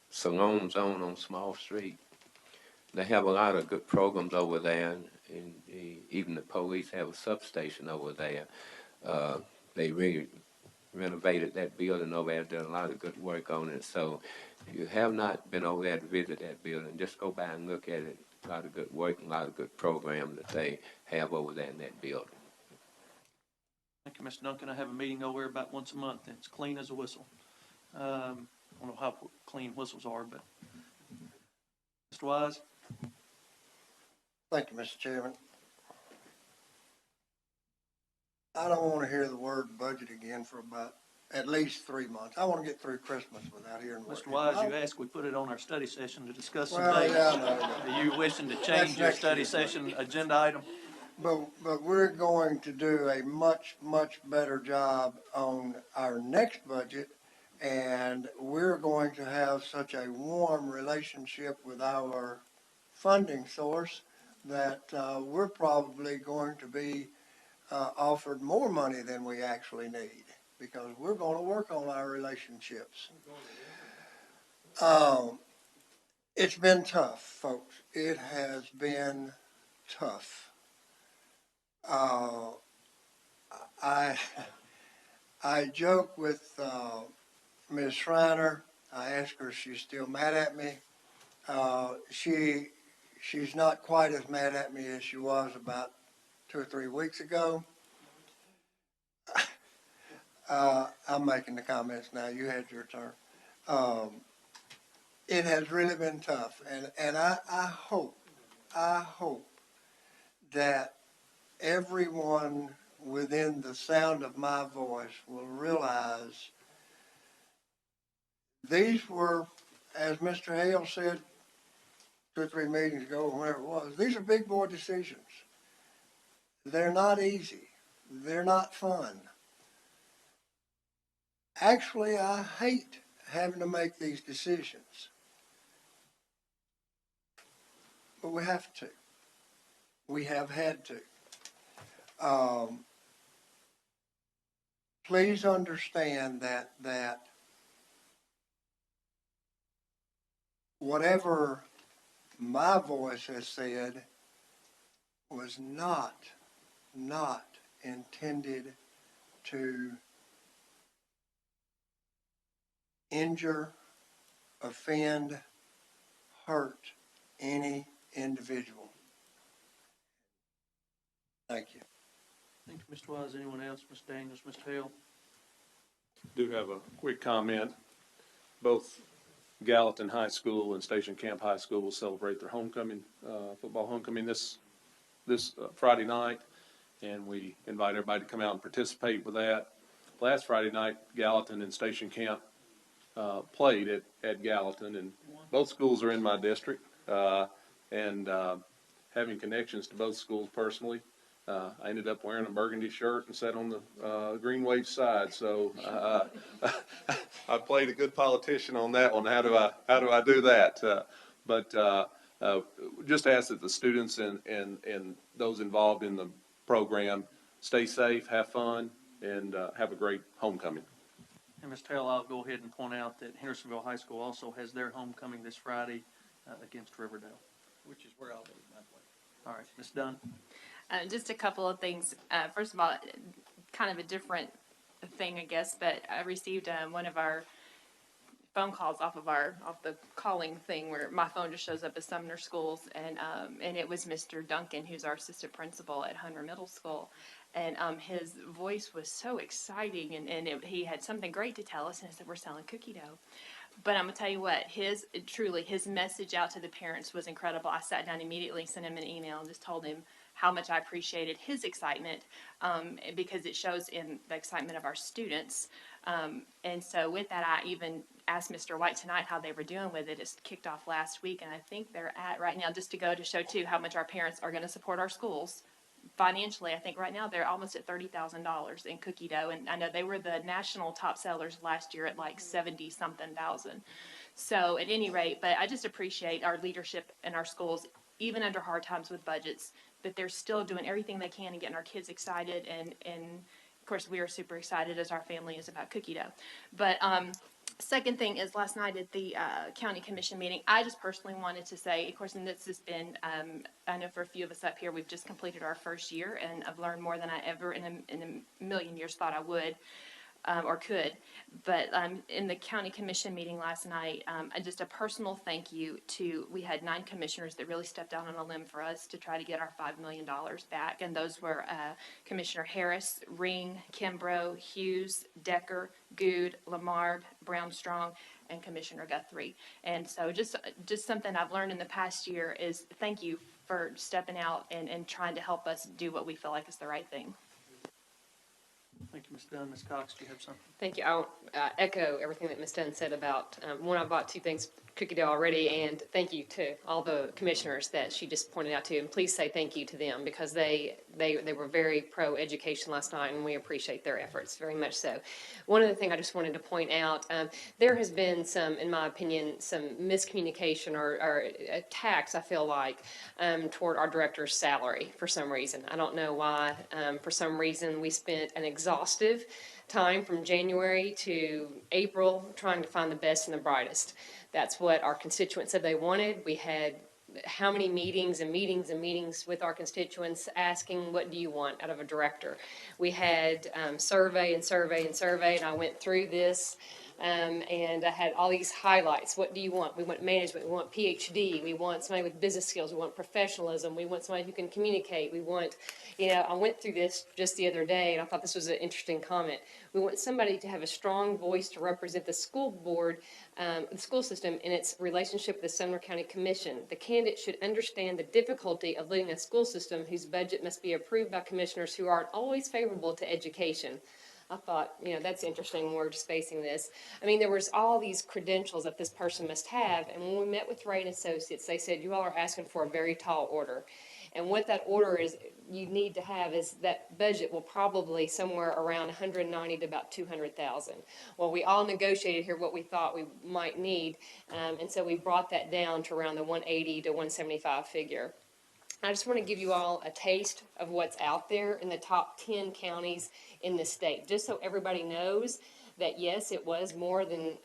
Salon Zone on Small Street, they have a lot of good programs over there, and even the police have a substation over there. They really renovated that building over there, done a lot of good work on it. So if you have not been over there to visit that building, just go by and look at it. A lot of good work and a lot of good programs that they have over there in that building. Thank you, Mr. Duncan. I have a meeting over there about once a month, and it's clean as a whistle. I don't know how clean whistles are, but Mr. Wise? Thank you, Mr. Chairman. I don't want to hear the word budget again for about at least 3 months. I want to get through Christmas without hearing the word. Mr. Wise, you asked we put it on our study session to discuss some Well, dates. yeah, I know. Are you wishing to change your next study year's budget. session agenda item? But we're going to do a much, much better job on our next budget. And we're going to have such a warm relationship with our funding source that we're probably going to be offered more money than we actually need, because we're going to work on our relationships. It's been tough, folks. It has been tough. I joke with Ms. Schreiner. I asked her if she's still mad at me. She's not quite as mad at me as she was about 2 or 3 weeks ago. I'm making the comments now. You had your turn. It has really been tough, and I hope that everyone within the sound of my voice will realize these were, as Mr. Hale said 2 or 3 meetings ago, or whenever it was, these are big boy decisions. They're not easy. They're not fun. Actually, I hate having to make these decisions. But we have to. We have had to. Please understand that whatever my voice has said was not intended to injure, offend, hurt any individual. Thank you. Thank you, Mr. Wise. Anyone else? Ms. Daniels, Mr. Hale? Do have a quick comment. Both Gallatin High School and Station Camp High School will celebrate their homecoming, football homecoming this Friday night, and we invite everybody to come out and participate with that. Last Friday night, Gallatin and Station Camp played at Gallatin, and both schools are in my district, and having connections to both schools personally, I ended up wearing a burgundy shirt and sat on the Green Wave side. So I played a good politician on that one. How do I do that? But just ask that the students and those involved in the program stay safe, have fun, and have a great homecoming. And Mr. Hale, I'll go ahead and point out that Hendersonville High School also has their homecoming this Friday against Riverdale. Which is where I'll be, by the way. All right, Ms. Dunn? Just a couple of things. First of all, kind of a different thing, I guess, but I received one of our phone calls off the calling thing where my phone just shows up as Sumner Schools, and it was Mr. Duncan, who's our assistant principal at Hunter Middle School. And his voice was so exciting, and he had something great to tell us, and he said, we're selling cookie dough. But I'm going to tell you what, his message out to the parents was incredible. I sat down immediately, sent him an email, and just told him how much I appreciated his excitement, because it shows in the excitement of our students. And so with that, I even asked Mr. White tonight how they were doing with it. It's kicked off last week, and I think they're at right now, just to go to show too how much our parents are going to support our schools financially. I think right now they're almost at $30,000 in cookie dough, and I know they were the national top sellers last year at like 70-something thousand. So at any rate, but I just appreciate our leadership in our schools, even under hard times with budgets, that they're still doing everything they can and getting our kids excited. And of course, we are super excited as our family is about cookie dough. But second thing is, last night at the county commission meeting, I just personally wanted to say, of course, and this has been, I know for a few of us up here, we've just completed our first year, and I've learned more than I ever in a million years thought I would. Or could, but in the county commission meeting last night, just a personal thank you to, we had 9 commissioners that really stepped out on a limb for us to try to get our $5 million back, and those were Commissioner Harris, Ring, Kimbrough, Hughes, Decker, Good, Lamar, Brown Strong, and Commissioner Guthrie. And so just something I've learned in the past year is thank you for stepping out and trying to help us do what we feel like is the right thing. Thank you, Ms. Dunn. Ms. Cox, do you have something? Thank you. I'll echo everything that Ms. Dunn said about, one, I bought 2 things, cookie dough already, and thank you to all the commissioners that she just pointed out to. And please say thank you to them because they were very pro-education last night, and we appreciate their efforts very much so. One other thing I just wanted to point out, there has been some, in my opinion, some miscommunication or attacks, I feel like, toward our director's salary for some reason. I don't know why. For some reason, we spent an exhaustive time from January to April trying to find the best and the brightest. That's what our constituents said they wanted. We had how many meetings and meetings and meetings with our constituents asking, what do you want out of a director? We had survey and survey and survey, and I went through this, and I had all these highlights. What do you want? We want management. We want PhD. We want somebody with business skills. We want professionalism. We want somebody who can communicate. We want, I went through this just the other day, and I thought this was an interesting comment. We want somebody to have a strong voice to represent the school board, the school system in its relationship with the Sumner County Commission. The candidate should understand the difficulty of leading a school system whose budget must be approved by commissioners who aren't always favorable to education. I thought, that's interesting when we're just facing this. I mean, there was all these credentials that this person must have, and when we met with Ray and Associates, they said, you all are asking for a very tall order. And what that order is, you need to have is that budget will probably somewhere around 190 to about 200,000. Well, we all negotiated here what we thought we might need, and so we brought that down to around the 180 to 175 figure. I just want to give you all a taste of what's out there in the top 10 counties in the state, just so everybody knows that, yes, it was more than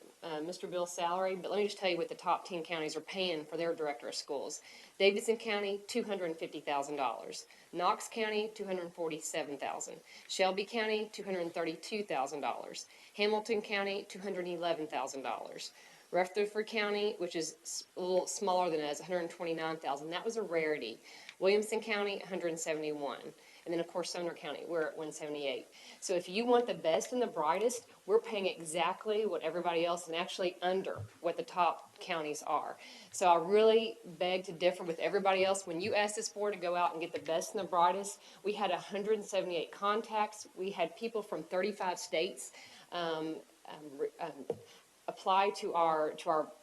Mr. Bill's salary, but let me just tell you what the top 10 counties are paying for their director of schools. Davidson County, $250,000. Knox County, $247,000. Shelby County, $232,000. Hamilton County, $211,000. Rutherford County, which is a little smaller than us, $129,000. That was a rarity. Williamson County, $171,000. And then, of course, Sumner County, we're at $178,000. So if you want the best and the brightest, we're paying exactly what everybody else and actually under what the top counties are. So I really beg to differ with everybody else. When you ask this board to go out and get the best and the brightest, we had 178 contacts. We had people from 35 states apply to our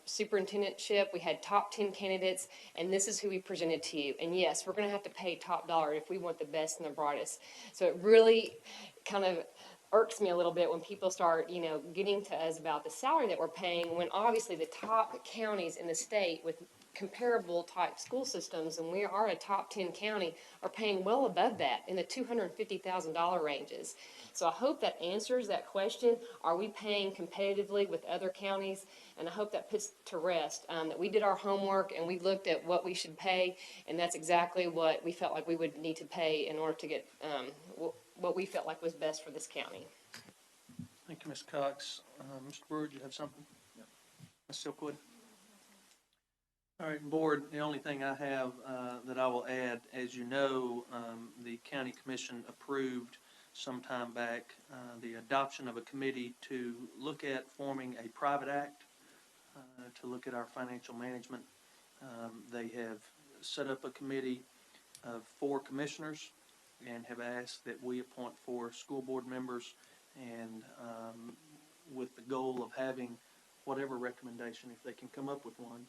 superintendentship. We had top 10 candidates, and this is who we presented to you. And yes, we're going to have to pay top dollar if we want the best and the brightest. So it really kind of irks me a little bit when people start, getting to us about the salary that we're paying, when obviously the top counties in the state with comparable type school systems, and we are a top 10 county, are paying well above that in the $250,000 ranges. So I hope that answers that question. Are we paying competitively with other counties? And I hope that puts to rest that we did our homework and we looked at what we should pay, and that's exactly what we felt like we would need to pay in order to get what we felt like was best for this county. Thank you, Ms. Cox. Mr. Brewer, do you have something? Ms. Silkwood? All right, Board, the only thing I have that I will add, as you know, the County Commission approved some time back the adoption of a committee to look at forming a private act to look at our financial management. They have set up a committee of 4 commissioners and have asked that we appoint 4 school board members, and with the goal of having whatever recommendation, if they can come up with one,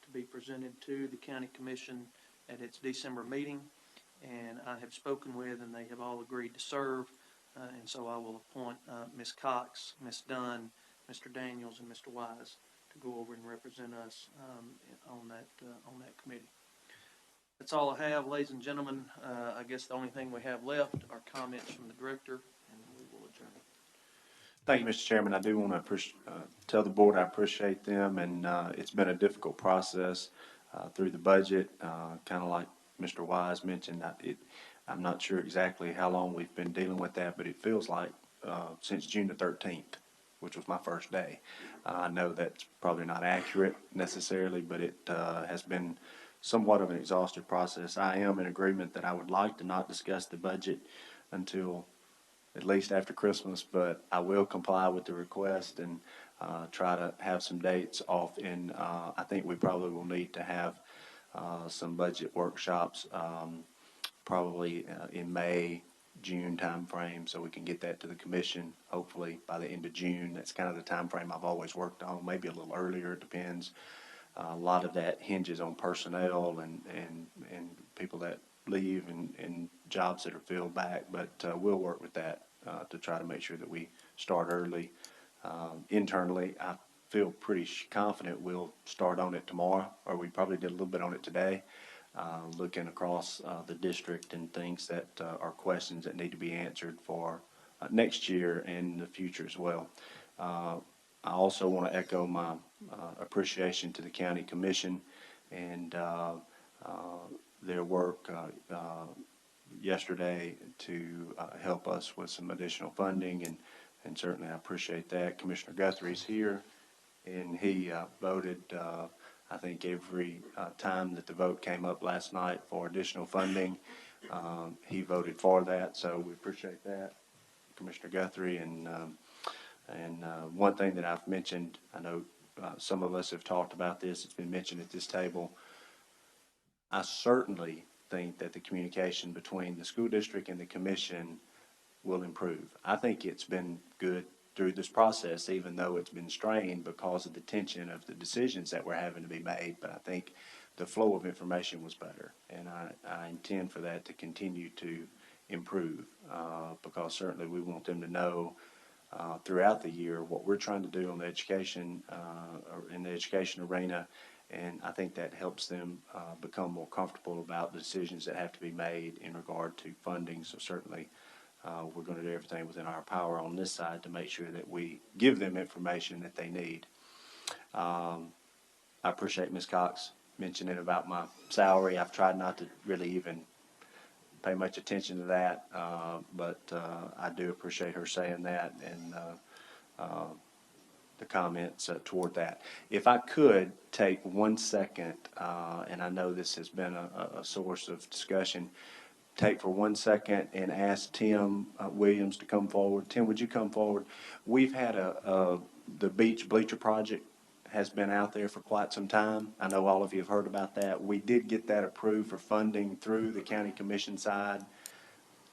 to be presented to the County Commission at its December meeting. And I have spoken with, and they have all agreed to serve, and so I will appoint Ms. Cox, Ms. Dunn, Mr. Daniels, and Mr. Wise to go over and represent us on that committee. That's all I have, ladies and gentlemen. I guess the only thing we have left are comments from the director, and we will adjourn. Thank you, Mr. Chairman. I do want to tell the board I appreciate them, and it's been a difficult process through the budget. Kind of like Mr. Wise mentioned, I'm not sure exactly how long we've been dealing with that, but it feels like since June the 13th, which was my first day. I know that's probably not accurate necessarily, but it has been somewhat of an exhaustive process. I am in agreement that I would like to not discuss the budget until at least after Christmas, but I will comply with the request, and try to have some dates off, and I think we probably will need to have some budget workshops, probably in May, June timeframe, so we can get that to the commission, hopefully by the end of June. That's kind of the timeframe I've always worked on, maybe a little earlier, it depends. A lot of that hinges on personnel and people that leave and jobs that are filled back, but we'll work with that to try to make sure that we start early. Internally, I feel pretty confident we'll start on it tomorrow, or we probably did a little bit on it today, looking across the district and things that are questions that need to be answered for next year and the future as well. I also want to echo my appreciation to the county commission and their work yesterday to help us with some additional funding, and certainly I appreciate that. Commissioner Guthrie's here, and he voted, I think every time that the vote came up last night for additional funding, he voted for that, so we appreciate that, Commissioner Guthrie. And one thing that I've mentioned, I know some of us have talked about this, it's been mentioned at this table, I certainly think that the communication between the school district and the commission will improve. I think it's been good through this process, even though it's been strained because of the tension of the decisions that were having to be made. But I think the flow of information was better, and I intend for that to continue to improve because certainly we want them to know throughout the year what we're trying to do on the education, or in the education arena. And I think that helps them become more comfortable about the decisions that have to be made in regard to funding. So certainly we're going to do everything within our power on this side to make sure that we give them information that they need. I appreciate Ms. Cox mentioning about my salary. I've tried not to really even pay much attention to that, but I do appreciate her saying that and the comments toward that. If I could take 1 second, and I know this has been a source of discussion, take for 1 second and ask Tim Williams to come forward. Tim, would you come forward? We've had the beach bleacher project has been out there for quite some time. I know all of you have heard about that. We did get that approved for funding through the county commission side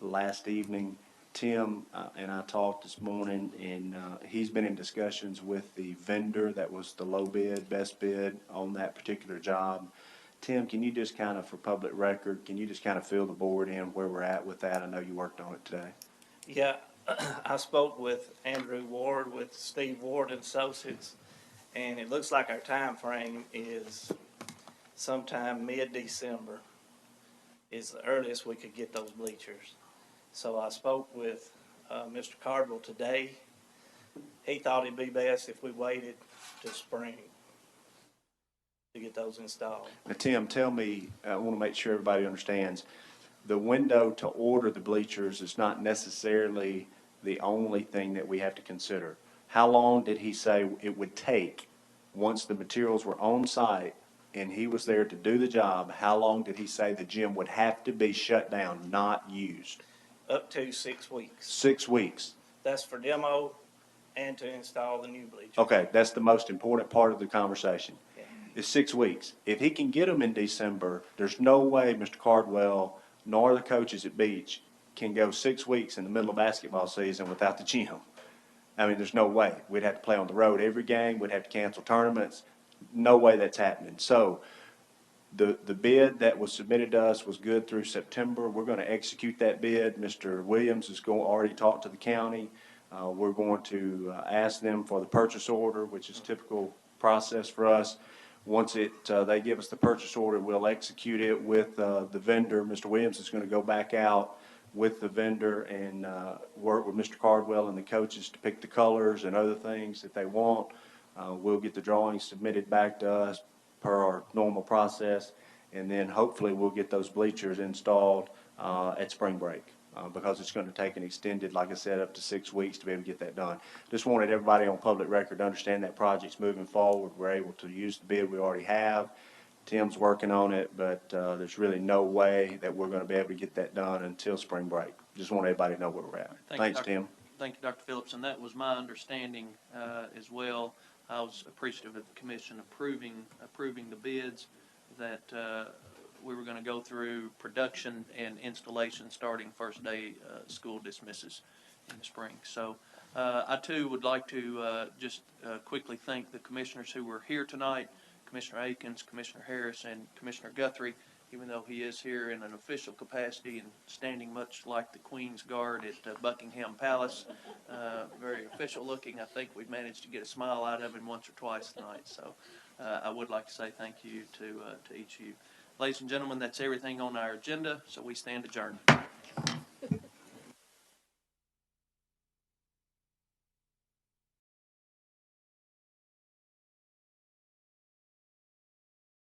last evening. Tim and I talked this morning, and he's been in discussions with the vendor that was the low bid, best bid on that particular job. Tim, can you just kind of, for public record, can you just kind of fill the board in where we're at with that? I know you worked on it today. Yeah, I spoke with Andrew Ward with Steve Ward and Associates, and it looks like our time frame is sometime mid-December is the earliest we could get those bleachers. So I spoke with Mr. Cardwell today. He thought it'd be best if we waited till spring to get those installed. Now, Tim, tell me, I want to make sure everybody understands, the window to order the bleachers is not necessarily the only thing that we have to consider. How long did he say it would take once the materials were on site and he was there to do the job? How long did he say the gym would have to be shut down, not used? Up to 6 weeks. 6 weeks. That's for demo and to install the new bleachers. Okay, that's the most important part of the conversation. Is 6 weeks. If he can get them in December, there's no way Mr. Cardwell nor the coaches at Beach can go 6 weeks in the middle of basketball season without the gym. I mean, there's no way. We'd have to play on the road every game. We'd have to cancel tournaments. No way that's happening. So the bid that was submitted to us was good through September. We're going to execute that bid. Mr. Williams is already talked to the county. We're going to ask them for the purchase order, which is typical process for us. Once they give us the purchase order, we'll execute it with the vendor. Mr. Williams is going to go back out with the vendor and work with Mr. Cardwell and the coaches to pick the colors and other things that they want. We'll get the drawings submitted back to us per our normal process, and then hopefully we'll get those bleachers installed at spring break because it's going to take an extended, like I said, up to 6 weeks to be able to get that done. Just wanted everybody on public record to understand that project's moving forward. We're able to use the bid we already have. Tim's working on it, but there's really no way that we're going to be able to get that done until spring break. Just want everybody to know where we're at. Thanks, Tim. Thank you, Dr. Phillips, and that was my understanding as well. I was appreciative of the commission approving the bids, that we were going to go through production and installation starting first day school dismisses in the spring. So I too would like to just quickly thank the commissioners who were here tonight, Commissioner Akins, Commissioner Harris, and Commissioner Guthrie, even though he is here in an official capacity and standing much like the Queen's Guard at Buckingham Palace. Very official looking. I think we've managed to get a smile out of him once or twice tonight. So I would like to say thank you to each of you. Ladies and gentlemen, that's everything on our agenda, so we stand adjourned.